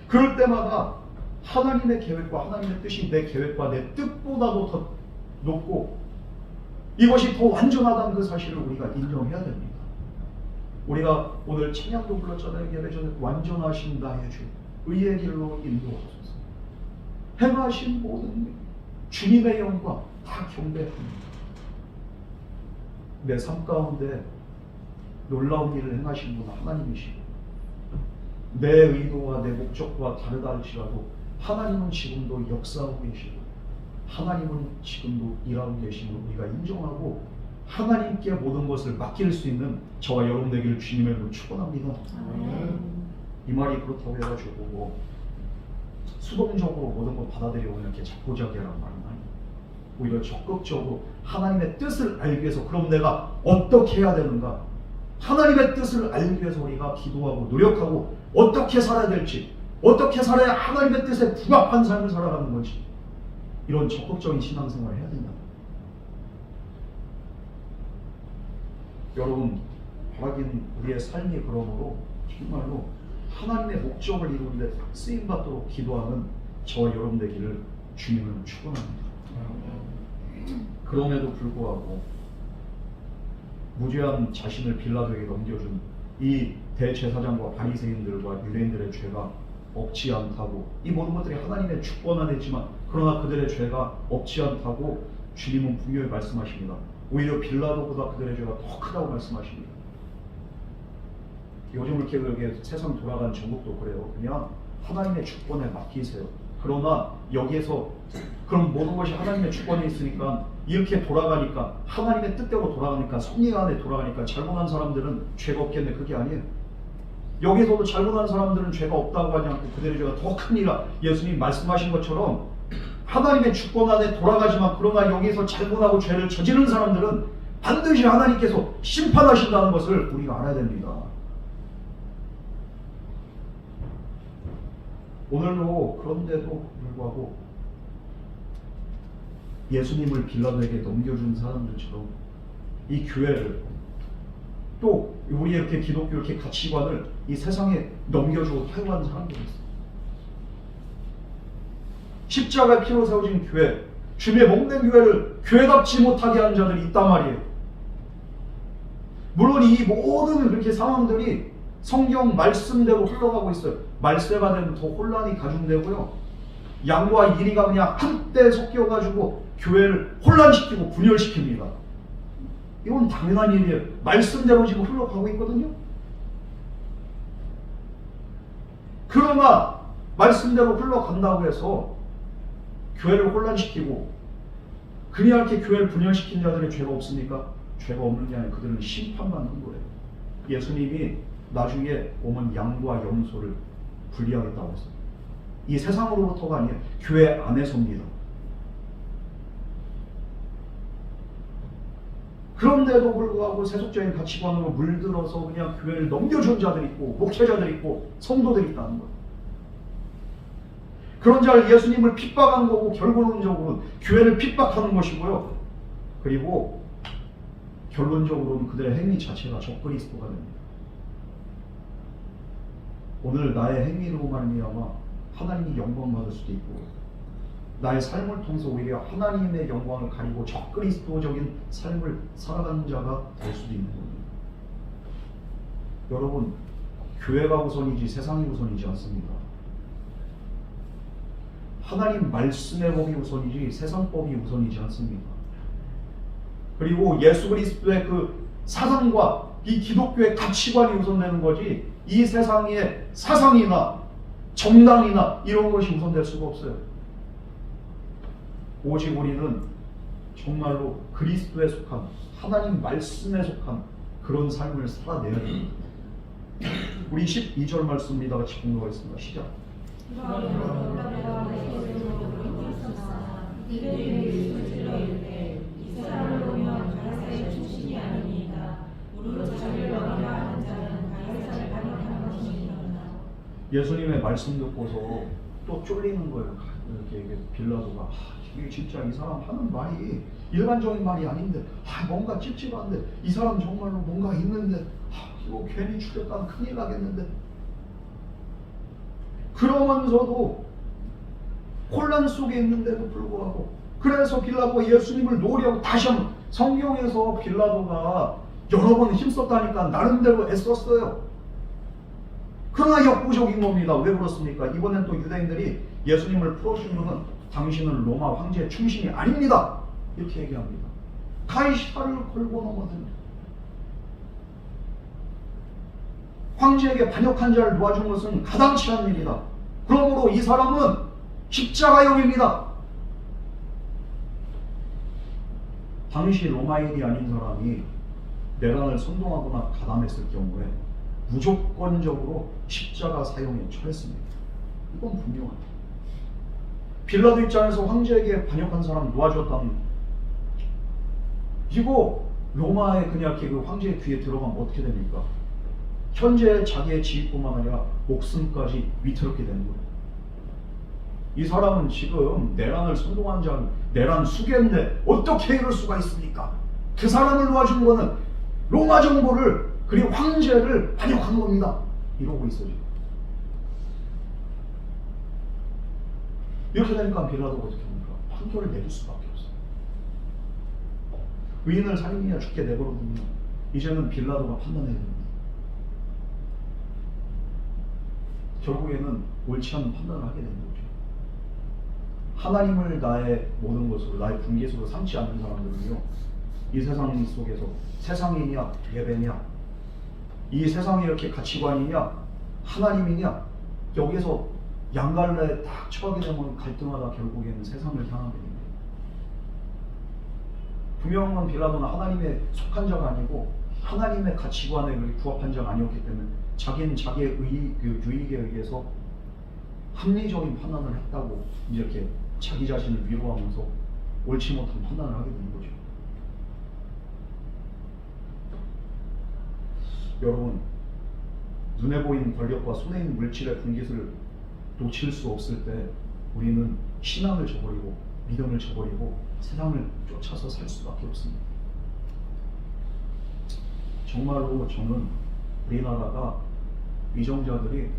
그럴 때마다 하나님의 계획과 하나님의 뜻이 내 계획과 내 뜻보다도 더 높고 이것이 더 완전하다는 그 사실을 우리가 인정해야 됩니다. 우리가 오늘 찬양도 불렀잖아요. 예배 전에 완전하신 나의 주 의의 길로 인도하소서. 행하신 모든 일 주님의 영광 다 경배합니다. 내 삶 가운데 놀라운 일을 행하신 분은 하나님이시고 내 의도와 내 목적과 다르다 할지라도 하나님은 지금도 역사하고 계시고 하나님은 지금도 일하고 계심을 우리가 인정하고 하나님께 모든 것을 맡길 수 있는 저와 여러분 되기를 주님의 이름으로 축원합니다. 이 말이 그렇다고 해가지고 뭐 수동적으로 모든 걸 받아들이고 이렇게 자포자기하라는 말은 아니에요. 오히려 적극적으로 하나님의 뜻을 알기 위해서 그럼 내가 어떻게 해야 되는가? 하나님의 뜻을 알기 위해서 우리가 기도하고 노력하고 어떻게 살아야 될지 어떻게 살아야 하나님의 뜻에 부합한 삶을 살아가는 건지, 이런 적극적인 신앙생활을 해야 된다. 여러분, 바라긴 우리의 삶이 그러므로 정말로 하나님의 목적을 이루는데 쓰임받도록 기도하는 저 여러분 되기를 주님은 축원합니다. 그럼에도 불구하고 무죄한 자신을 빌라도에게 넘겨준 이 대제사장과 바리새인들과 유대인들의 죄가 없지 않다고, 이 모든 것들이 하나님의 주권 안에 있지만 그러나 그들의 죄가 없지 않다고 주님은 분명히 말씀하십니다. 오히려 빌라도보다 그들의 죄가 더 크다고 말씀하십니다. 요즘 이렇게 세상 돌아가는 전국도 그래요. 그냥 하나님의 주권에 맡기세요. 그러나 여기에서 그럼 모든 것이 하나님의 주권에 있으니까 이렇게 돌아가니까, 하나님의 뜻대로 돌아가니까, 섭리 안에 돌아가니까 잘못한 사람들은 죄가 없겠네. 그게 아니에요. 여기서도 잘못한 사람들은 죄가 없다고 하지 않고 그들의 죄가 더 크니라 예수님이 말씀하신 것처럼 하나님의 주권 안에 돌아가지만, 그러나 여기서 잘못하고 죄를 저지른 사람들은 반드시 하나님께서 심판하신다는 것을 우리가 알아야 됩니다. 오늘도 그런데도 불구하고 예수님을 빌라도에게 넘겨준 사람들처럼 이 교회를, 또 우리 이렇게 기독교 이렇게 가치관을 이 세상에 넘겨주고 타협하는 사람들이 있어요. 십자가의 피로 세워진 교회, 주님의 몸된 교회를 교회답지 못하게 하는 자들이 있단 말이에요. 물론 이 모든 그렇게 상황들이 성경 말씀대로 흘러가고 있어요. 말세가 되면 더 혼란이 가중되고요, 양과 이리가 그냥 한때 섞여가지고 교회를 혼란시키고 분열시킵니다. 이건 당연한 일이에요. 말씀대로 지금 흘러가고 있거든요. 그러나 말씀대로 흘러간다고 해서 교회를 혼란시키고 그냥 이렇게 교회를 분열시킨 자들의 죄가 없습니까? 죄가 없는 게 아니라 그들은 심판받는 거예요. 예수님이 나중에 오면 양과 염소를 분리하겠다고 했어요. 이 세상으로부터가 아니에요. 교회 안에서입니다. 그런데도 불구하고 세속적인 가치관으로 물들어서 그냥 교회를 넘겨준 자들이 있고 목회자들이 있고 성도들이 있다는 거예요. 그런 자를 예수님을 핍박한 거고 결론적으로는 교회를 핍박하는 것이고요. 그리고 결론적으로는 그들의 행위 자체가 적그리스도가 됩니다. 오늘 나의 행위로 말미암아 하나님이 영광 받을 수도 있고, 나의 삶을 통해서 오히려 하나님의 영광을 가리고 적그리스도적인 삶을 살아가는 자가 될 수도 있는 겁니다. 여러분, 교회가 우선이지 세상이 우선이지 않습니다. 하나님 말씀의 법이 우선이지 세상 법이 우선이지 않습니다. 그리고 예수 그리스도의 그 사상과 이 기독교의 가치관이 우선되는 거지, 이 세상의 사상이나 정당이나 이런 것이 우선될 수가 없어요. 오직 우리는 정말로 그리스도에 속한, 하나님 말씀에 속한 그런 삶을 살아내야 됩니다. 우리 12절 말씀입니다. 같이 공부하겠습니다. 시작. 이 사람을 보면 가이사의 출신이 아닙니다. 무릇 자기를 왕이라 하는 자는 가이사를 반역하는 것입니다. 예수님의 말씀 듣고서 또 쫄리는 거예요. 이렇게 빌라도가, 이게 진짜 이 사람 하는 말이 일반적인 말이 아닌데, 뭔가 찝찝한데, 이 사람 정말로 뭔가 있는데, 이거 괜히 출렸다면 큰일 나겠는데. 그러면서도 혼란 속에 있는데도 불구하고, 그래서 빌라도가 예수님을 노리하고 다시 한번, 성경에서 빌라도가 여러 번 힘썼다니까 나름대로 애썼어요. 그러나 역부족인 겁니다. 왜 그렇습니까? 이번엔 또 유대인들이 예수님을 풀어주면은 당신은 로마 황제의 충신이 아닙니다, 이렇게 얘기합니다. 가이사를 걸고 넘어듭니다. 황제에게 반역한 자를 도와준 것은 가당치 않은 일이다. 그러므로 이 사람은 십자가형입니다. 당시 로마인이 아닌 사람이 내란을 선동하거나 가담했을 경우에 무조건적으로 십자가 사형에 처했습니다. 이건 분명합니다. 빌라도 입장에서 황제에게 반역한 사람 놓아줬다는, 이거 로마에 그냥 이렇게 그 황제의 귀에 들어가면 어떻게 됩니까? 현재 자기의 지위뿐만 아니라 목숨까지 위태롭게 되는 거예요. 이 사람은 지금 내란을 선동한 자는 내란 수괴인데 어떻게 이럴 수가 있습니까? 그 사람을 놓아준 거는 로마 정부를 그리고 황제를 반역한 겁니다. 이러고 있어 지금. 이렇게 되니까 빌라도가 어떻게 합니까? 판결을 내릴 수밖에 없어요. 의인을 살인이야 죽게 내버려두면 이제는 빌라도가 판단해야 됩니다. 결국에는 옳지 않은 판단을 하게 되는 거죠. 하나님을 나의 모든 것으로, 나의 분깃으로 삼지 않는 사람들은요, 이 세상 속에서 세상이냐 예배냐, 이 세상의 이렇게 가치관이냐 하나님이냐, 여기서 양갈래에 딱 처하게 되면 갈등하다 결국에는 세상을 향하게 됩니다. 분명한 빌라도는 하나님의 속한 자가 아니고 하나님의 가치관에 부합한 자가 아니었기 때문에 자기는 자기의 유익에 의해서 합리적인 판단을 했다고 이렇게 자기 자신을 위로하면서 옳지 못한 판단을 하게 되는 거죠. 여러분, 눈에 보이는 권력과 손에 있는 물질의 분깃을 놓칠 수 없을 때 우리는 신앙을 저버리고 믿음을 저버리고 세상을 쫓아서 살 수밖에 없습니다. 정말로 저는 우리나라가 위정자들이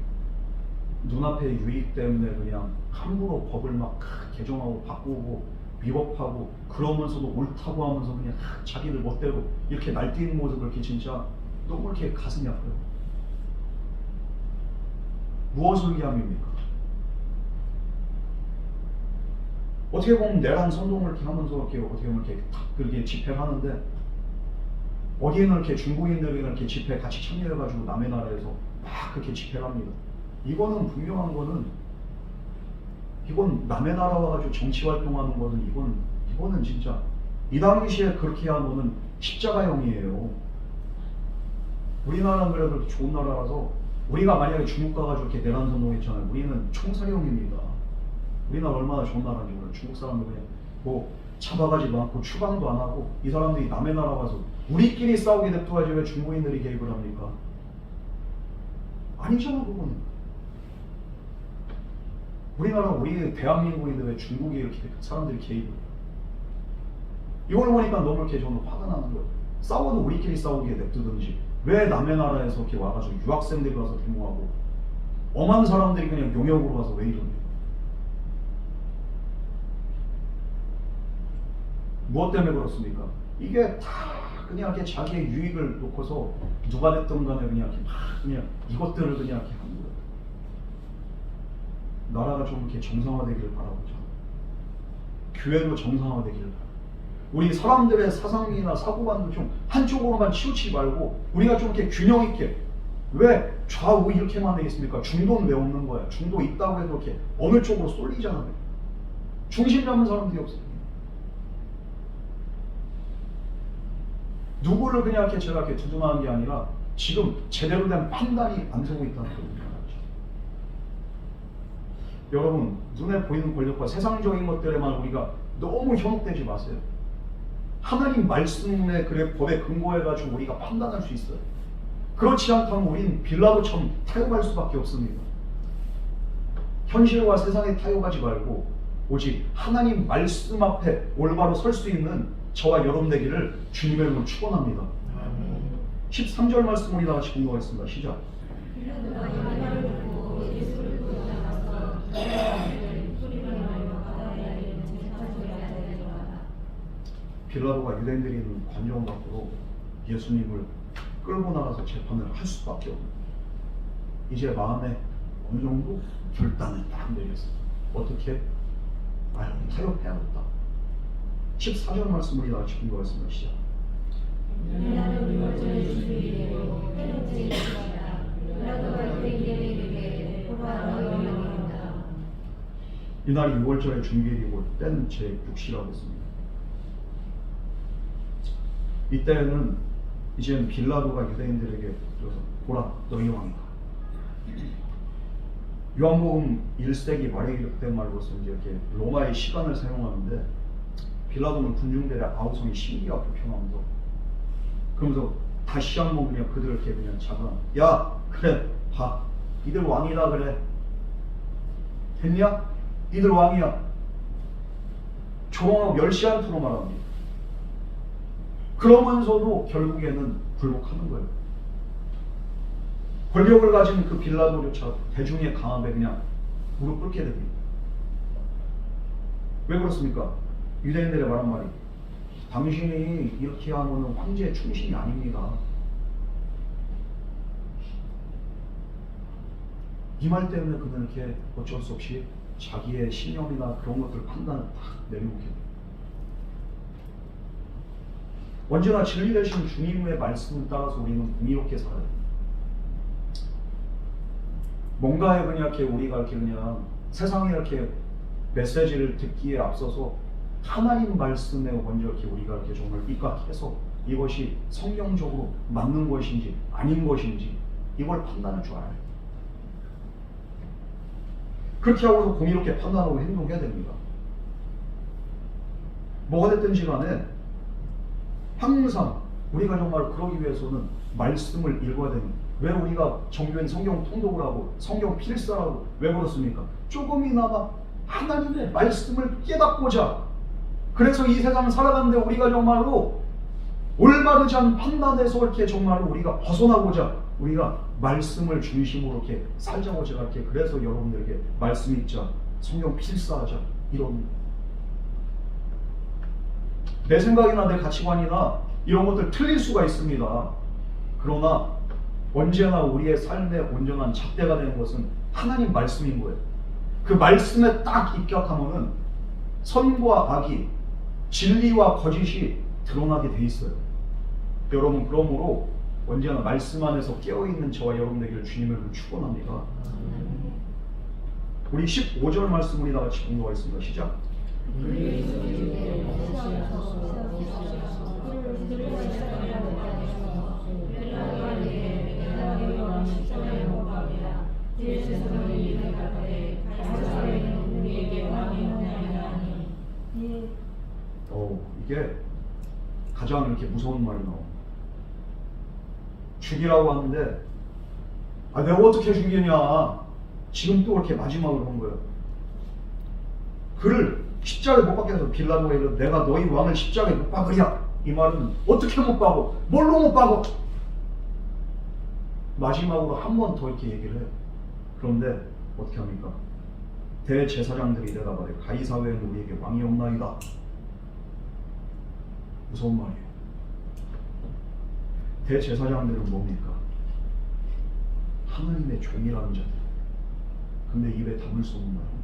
눈앞의 유익 때문에 그냥 함부로 법을 막 개정하고 바꾸고 위법하고 그러면서도 옳다고 하면서 그냥 자기들 멋대로 이렇게 날뛰는 모습을 이렇게 진짜 너무 이렇게 가슴이 아파요. 무엇을 위함입니까? 어떻게 보면 내란 선동을 이렇게 하면서 이렇게 어떻게 보면 이렇게 탁 그렇게 집회를 하는데 어디에는 이렇게 중국인들이 이렇게 집회 같이 참여해가지고 남의 나라에서 막 그렇게 집회를 합니다. 이거는 분명한 거는 이건 남의 나라 와가지고 정치 활동하는 거는 이거는 진짜 이 당시에 그렇게 하면은 십자가형이에요. 우리나라는 그래도 좋은 나라라서 우리가 만약에 중국 가가지고 이렇게 내란 선동했잖아요. 우리는 총사령입니다. 우리나라 얼마나 좋은 나라인지 몰라요. 중국 사람들 그냥 뭐 잡아가지도 않고 추방도 안 하고 이 사람들이 남의 나라 가서 우리끼리 싸우게 냅둬야지 왜 중국인들이 개입을 합니까? 아니잖아 그거는. 우리나라 우리 대한민국인데 왜 중국에 이렇게 사람들이 개입을 해요? 이걸 보니까 너무 이렇게 저는 화가 나는 거예요. 싸워도 우리끼리 싸우게 냅두든지 왜 남의 나라에서 이렇게 와가지고 유학생들이 와서 데모하고 엄한 사람들이 그냥 용역으로 와서 왜 이러냐. 무엇 때문에 그렇습니까? 이게 다 그냥 이렇게 자기의 유익을 놓고서 누가 됐든 간에 그냥 이렇게 막 그냥 이것들을 그냥 이렇게 하는 거예요. 나라가 좀 이렇게 정상화되기를 바라보자. 교회도 정상화되기를 바라보자. 우리 사람들의 사상이나 사고관도 좀 한쪽으로만 치우치지 말고 우리가 좀 이렇게 균형 있게. 왜 좌우 이렇게만 되겠습니까? 중도는 왜 없는 거야? 중도 있다고 해도 이렇게 어느 쪽으로 쏠리잖아요. 중심 잡는 사람들이 없어요. 누구를 그냥 이렇게 제가 이렇게 두둔하는 게 아니라 지금 제대로 된 판단이 안 서고 있다는 거죠. 여러분, 눈에 보이는 권력과 세상적인 것들에만 우리가 너무 현혹되지 마세요. 하나님 말씀의 그래 법에 근거해가지고 우리가 판단할 수 있어요. 그렇지 않다면 우리는 빌라도처럼 타협할 수밖에 없습니다. 현실과 세상에 타협하지 말고 오직 하나님 말씀 앞에 올바로 설 수 있는 저와 여러분 되기를 주님의 이름으로 축원합니다. 13절 말씀 우리 다 같이 공부하겠습니다. 시작. 빌라도가 유대인들이 있는 관정 밖으로 예수님을 끌고 나가서 재판을 할 수밖에 없는, 이제 마음에 어느 정도 결단을 딱 내렸어요. 어떻게? 타협해야겠다. 14절 말씀 우리 다 같이 공부하겠습니다. 시작. 이날이 6월절의 중계일이고 때는 제6시라고 했습니다. 이때는 이제는 빌라도가 유대인들에게 보라 너희 왕이다. 요한복음 1세기 말에 기록된 말로서 이제 이렇게 로마의 시간을 사용하는데 빌라도는 군중들의 아우성이 신기가 불편하면서 그러면서 다시 한번 그냥 그들을 이렇게 그냥 잡아. 야, 그래, 봐. 이들 왕이다 그래. 됐냐? 이들 왕이야. 조롱하고 멸시한 투로 말합니다. 그러면서도 결국에는 굴복하는 거예요. 권력을 가진 그 빌라도조차 대중의 강압에 그냥 무릎 꿇게 됩니다. 왜 그렇습니까? 유대인들의 말한 말이, 당신이 이렇게 하면 황제의 충신이 아닙니다. 이 말 때문에 그는 이렇게 어쩔 수 없이 자기의 신념이나 그런 것들 판단을 딱 내려놓게 돼요. 언제나 진리 되신 주님의 말씀을 따라서 우리는 공의롭게 살아요. 뭔가에 그냥 이렇게 우리가 이렇게 그냥 세상에 이렇게 메시지를 듣기에 앞서서 하나님 말씀에 먼저 이렇게 우리가 이렇게 정말 입각해서 이것이 성경적으로 맞는 것인지 아닌 것인지 이걸 판단할 줄 알아요. 그렇게 하고서 공의롭게 판단하고 행동해야 됩니다. 뭐가 됐든지 간에 항상 우리가 정말 그러기 위해서는 말씀을 읽어야 됩니다. 왜 우리가 정교인 성경 통독을 하고 성경 필사하고 왜 그렇습니까? 조금이나마 하나님의 말씀을 깨닫고자. 그래서 이 세상을 살아가는데 우리가 정말로 올바르지 않은 판단에서 이렇게 정말로 우리가 벗어나고자 우리가 말씀을 중심으로 이렇게 살자고자 이렇게. 그래서 여러분들에게 말씀 읽자, 성경 필사하자 이런, 내 생각이나 내 가치관이나 이런 것들 틀릴 수가 있습니다. 그러나 언제나 우리의 삶의 온전한 잣대가 되는 것은 하나님 말씀인 거예요. 그 말씀에 딱 입각하면은 선과 악이, 진리와 거짓이 드러나게 돼 있어요. 여러분, 그러므로 언제나 말씀 안에서 깨어있는 저와 여러분에게 주님을 축원합니다. 우리 15절 말씀 우리 다 같이 공부하겠습니다. 시작. 이게 가장 이렇게 무서운 말이 나옵니다. 죽이라고 하는데, 아, 내가 어떻게 죽이냐? 지금 또 이렇게 마지막으로 한 거예요. 그를 십자가에 못 박게 해서 빌라도가 이르되 내가 너희 왕을 십자가에 못 박으랴. 이 말은 어떻게 못 박어? 뭘로 못 박어? 마지막으로 한 번 더 이렇게 얘기를 해요. 그런데 어떻게 합니까? 대제사장들이 대답하되 가이사 외에는 우리에게 왕이 없나이다. 무서운 말이에요. 대제사장들은 뭡니까? 하나님의 종이라는 자들. 근데 입에 담을 수 없는 말입니다.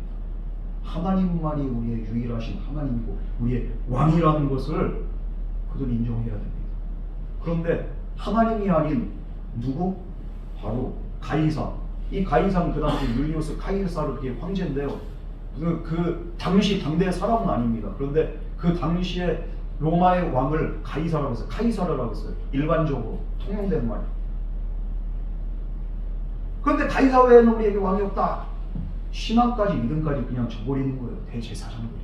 하나님만이 우리의 유일하신 하나님이고 우리의 왕이라는 것을 그들은 인정해야 됩니다. 그런데 하나님이 아닌 누구? 바로 가이사. 이 가이사는 그 당시 율리우스 카이사르의 황제인데요. 그 당시 당대의 사람은 아닙니다. 그런데 그 당시에 로마의 왕을 가이사라고 했어요. 카이사르라고 했어요. 일반적으로 통용된 말이에요. 그런데 가이사 외에는 우리에게 왕이 없다. 신앙까지 믿음까지 그냥 저버리는 거예요. 대제사장들이.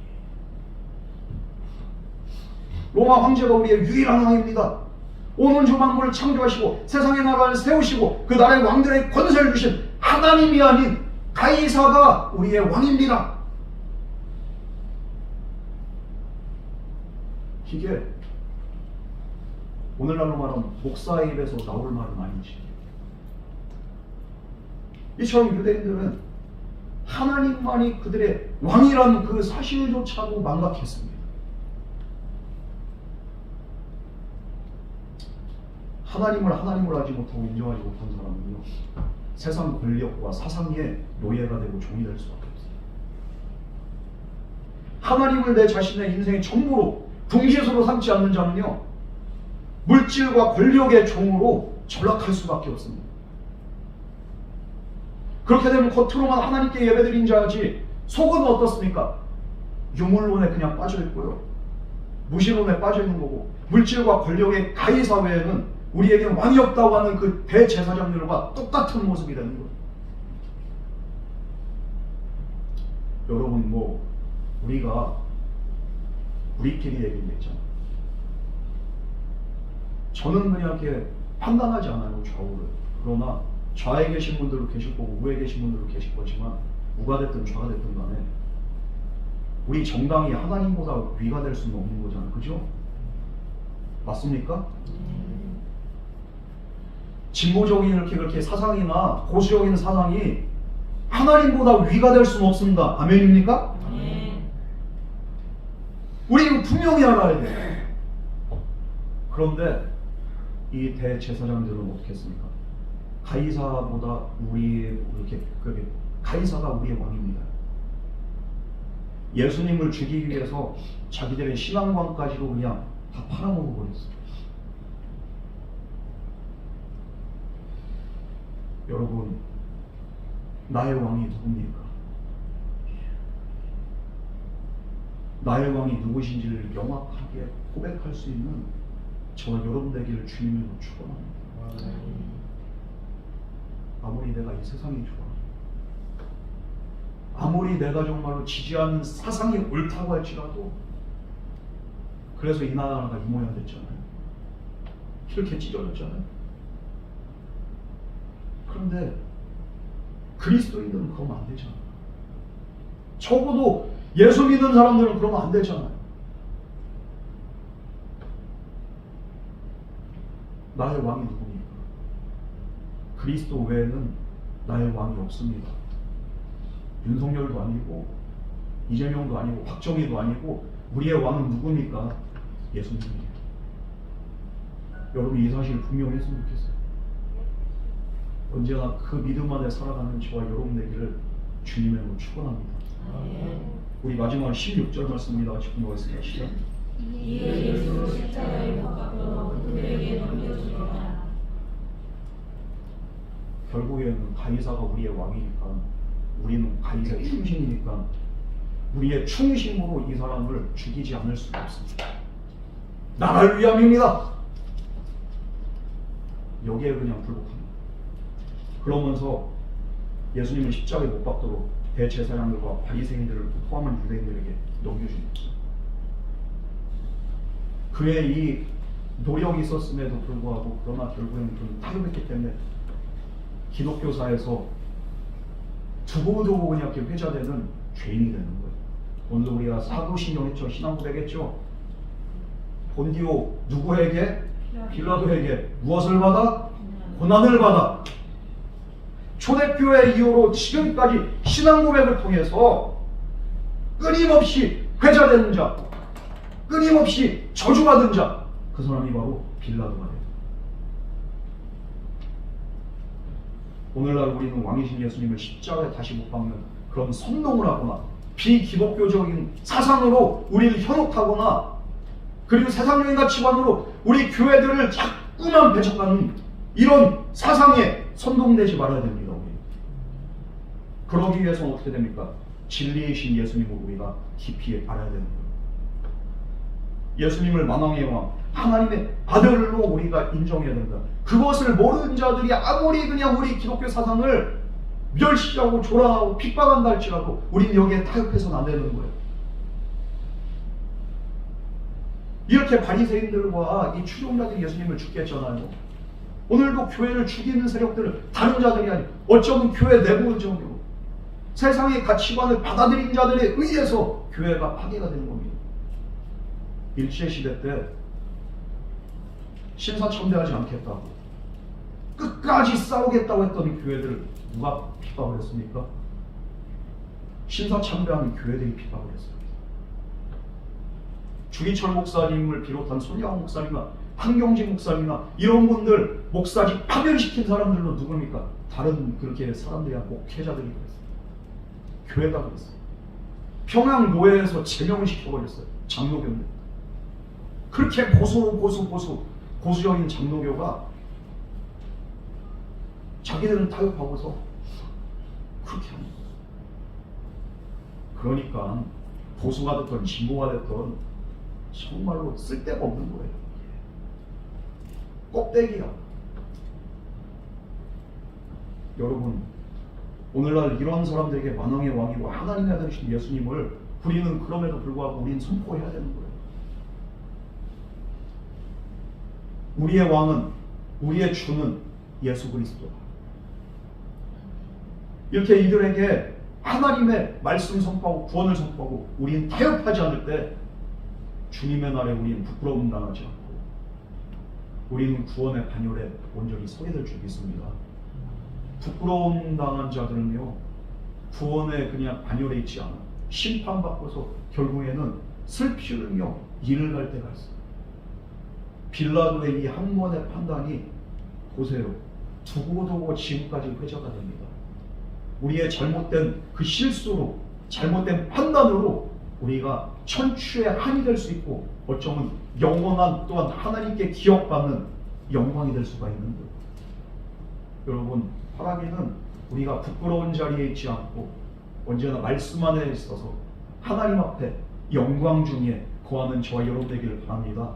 로마 황제가 우리의 유일한 왕입니다. 온 우주 만물을 창조하시고 세상의 나라를 세우시고 그 나라의 왕들의 권세를 주신 하나님이 아닌 가이사가 우리의 왕입니다. 이게 오늘날로 말하면 목사의 입에서 나올 말은 아니지. 이처럼 유대인들은 하나님만이 그들의 왕이라는 그 사실조차도 망각했습니다. 하나님을 하나님을 하지 못하고 인정하지 못한 사람은요, 세상 권력과 사상의 노예가 되고 종이 될 수밖에 없어요. 하나님을 내 자신의 인생의 전부로 궁지에서로 삼지 않는 자는요, 물질과 권력의 종으로 전락할 수밖에 없습니다. 그렇게 되면 겉으로만 하나님께 예배드린 자지 속은 어떻습니까? 유물론에 그냥 빠져있고요, 무신론에 빠져있는 거고, 물질과 권력의 가이사 외에는 우리에게 왕이 없다고 하는 그 대제사장들과 똑같은 모습이 되는 거예요. 여러분, 우리가 우리끼리 얘기를 했잖아요. 저는 그냥 이렇게 판단하지 않아요, 좌우를. 그러나 좌에 계신 분들도 계실 거고 우에 계신 분들도 계실 거지만 우가 됐든 좌가 됐든 간에 우리 정당이 하나님보다 위가 될 수는 없는 거잖아요. 그죠? 맞습니까? 진보적인 이렇게 그렇게 사상이나 보수적인 사상이 하나님보다 위가 될 수는 없습니다. 아멘입니까? 우리 이거 분명히 알아야 돼. 그런데 이 대제사장들은 어떻게 했습니까? 가이사보다 우리 이렇게 가이사가 우리의 왕입니다. 예수님을 죽이기 위해서 자기들의 신앙관까지도 그냥 다 팔아먹어 버렸어요. 여러분, 나의 왕이 누굽니까? 나의 왕이 누구신지를 명확하게 고백할 수 있는 저와 여러분 되기를 주님으로 축원합니다. 아무리 내가 이 세상이 좋아, 아무리 내가 정말로 지지하는 사상이 옳다고 할지라도, 그래서 이 나라가 이 모양 됐잖아요. 이렇게 찢어졌잖아요. 그런데 그리스도인들은 그러면 안 되잖아요. 적어도 예수 믿는 사람들은 그러면 안 되잖아요. 나의 왕이 누굽니까? 그리스도 외에는 나의 왕이 없습니다. 윤석열도 아니고 이재명도 아니고 박정희도 아니고 우리의 왕은 누굽니까? 예수님이에요. 여러분 이 사실 분명히 했으면 좋겠어요. 언제나 그 믿음 안에 살아가는 저와 여러분 되기를 주님의 이름으로 축원합니다. 우리 마지막 16절 말씀입니다. 같이 공부하겠습니다. 시작. 이에 예수 십자가에 못 박혀 그들에게 넘겨주리라. 결국에는 가이사가 우리의 왕이니까, 우리는 가이사의 충신이니까 우리의 충심으로 이 사람을 죽이지 않을 수가 없습니다. 나라를 위함입니다. 여기에 그냥 불복합니다. 그러면서 예수님을 십자가에 못 박도록 대제사장들과 바리새인들을 포함한 유대인들에게 넘겨줍니다. 그의 이 노력이 있었음에도 불구하고, 그러나 결국에는 그는 타협했기 때문에 기독교사에서 두고두고 그냥 이렇게 회자되는 죄인이 되는 거예요. 오늘 우리가 사도신경 했죠. 신앙 고백했죠. 본디오 누구에게? 빌라도에게 무엇을 받아? 고난을 받아. 초대교회 이후로 지금까지 신앙 고백을 통해서 끊임없이 회자되는 자, 끊임없이 저주받은 자, 그 사람이 바로 빌라도가 돼요. 오늘날 우리는 왕이신 예수님을 십자가에 다시 못 박는 그런 선동을 하거나 비기독교적인 사상으로 우리를 현혹하거나, 그리고 세상적인 가치관으로 우리 교회들을 자꾸만 배척하는 이런 사상에 선동되지 말아야 됩니다. 우리. 그러기 위해서는 어떻게 됩니까? 진리이신 예수님을 우리가 깊이 알아야 되는 거예요. 예수님을 만왕의 왕, 하나님의 아들로 우리가 인정해야 된다. 그것을 모르는 자들이 아무리 그냥 우리 기독교 사상을 멸시하고 조롱하고 핍박한다 할지라도 우리는 여기에 타협해서는 안 되는 거예요. 이렇게 바리새인들과 이 추종자들이 예수님을 죽게 했잖아요. 오늘도 교회를 죽이는 세력들은 다른 자들이 아니고 어쩌면 교회 내부적으로 세상의 가치관을 받아들인 자들에 의해서 교회가 파괴가 되는 겁니다. 일제시대 때 신사참배하지 않겠다고 끝까지 싸우겠다고 했던 교회들을 누가 핍박을 했습니까? 신사참배하는 교회들이 핍박을 했어요. 주기철 목사님을 비롯한 손양원 목사님이나 한경진 목사님이나 이런 분들 목사직 파멸시킨 사람들로 누굽니까? 다른 그렇게 사람들이야 목회자들이 그랬어요. 교회가 그랬어요. 평양노회에서 제명을 시켜버렸어요. 장로교인들. 그렇게 보수적인 장로교가 자기들은 타협하고서 그렇게 하는 거예요. 그러니까 보수가 됐던 진보가 됐던 정말로 쓸데가 없는 거예요. 껍데기야. 여러분, 오늘날 이런 사람들에게 만왕의 왕이고 하나님의 아들이신 예수님을 우리는 그럼에도 불구하고 우리는 선포해야 되는 거예요. 우리의 왕은 우리의 주는 예수 그리스도다. 이렇게 이들에게 하나님의 말씀 선포하고 구원을 선포하고 우리는 타협하지 않을 때 주님의 날에 우리는 부끄러움 당하지 않고 우리는 구원의 반열에 온전히 서게 될 줄 믿습니다. 부끄러움 당한 자들은요, 구원의 그냥 반열에 있지 않아 심판받고서 결국에는 슬피 흘리며 이를 갈 때가 있어요. 빌라도의 이 한 번의 판단이 보세요, 두고두고 지금까지 회자가 됩니다. 우리의 잘못된 그 실수로, 잘못된 판단으로 우리가 천추의 한이 될 수 있고 어쩌면 영원한 또한 하나님께 기억받는 영광이 될 수가 있는 거예요. 여러분, 하나님은 우리가 부끄러운 자리에 있지 않고 언제나 말씀 안에 있어서 하나님 앞에 영광 중에 거하는 저와 여러분 되기를 바랍니다.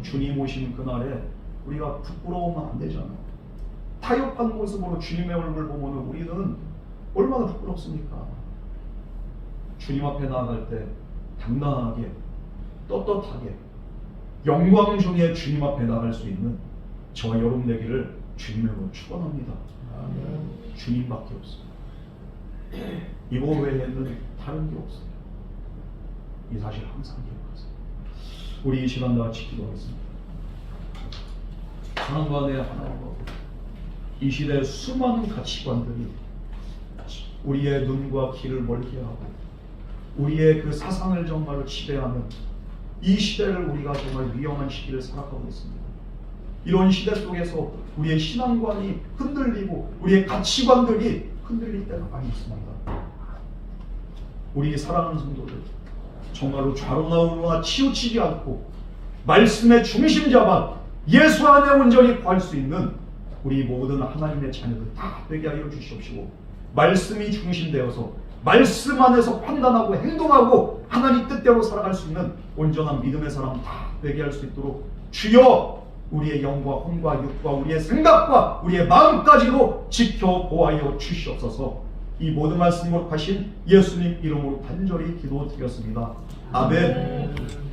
주님 오신 그날에 우리가 부끄러우면 안 되잖아요. 타협한 모습으로 주님의 얼굴을 보면 우리는 얼마나 부끄럽습니까? 주님 앞에 나아갈 때 당당하게, 떳떳하게 영광 중에 주님 앞에 나갈 수 있는 저와 여러분 되기를 주님으로 축원합니다. 주님밖에 없어요. 이거 외에는 다른 게 없어요. 이 사실 항상 기억하세요. 우리 이 시간 다 같이 기도하겠습니다. 하나님과 하나님과 이 시대의 수많은 가치관들이 우리의 눈과 귀를 멀게 하고 우리의 그 사상을 정말로 지배하는 이 시대를 우리가 정말 위험한 시기를 살아가고 있습니다. 이런 시대 속에서 우리의 신앙관이 흔들리고 우리의 가치관들이 흔들릴 때가 많이 있습니다. 우리 사랑하는 성도들, 정말로 좌로나우로나 치우치지 않고 말씀의 중심 잡아 예수 안에 온전히 구할 수 있는 우리 모든 하나님의 자녀들 다 되게 하여 주시옵시고, 말씀이 중심되어서 말씀 안에서 판단하고 행동하고 하나님 뜻대로 살아갈 수 있는 온전한 믿음의 사람 다 되게 할 수 있도록 주여 우리의 영과 혼과 육과 우리의 생각과 우리의 마음까지도 지켜 보아여 주시옵소서. 이 모든 말씀으로 하신 예수님 이름으로 간절히 기도드렸습니다. 아멘.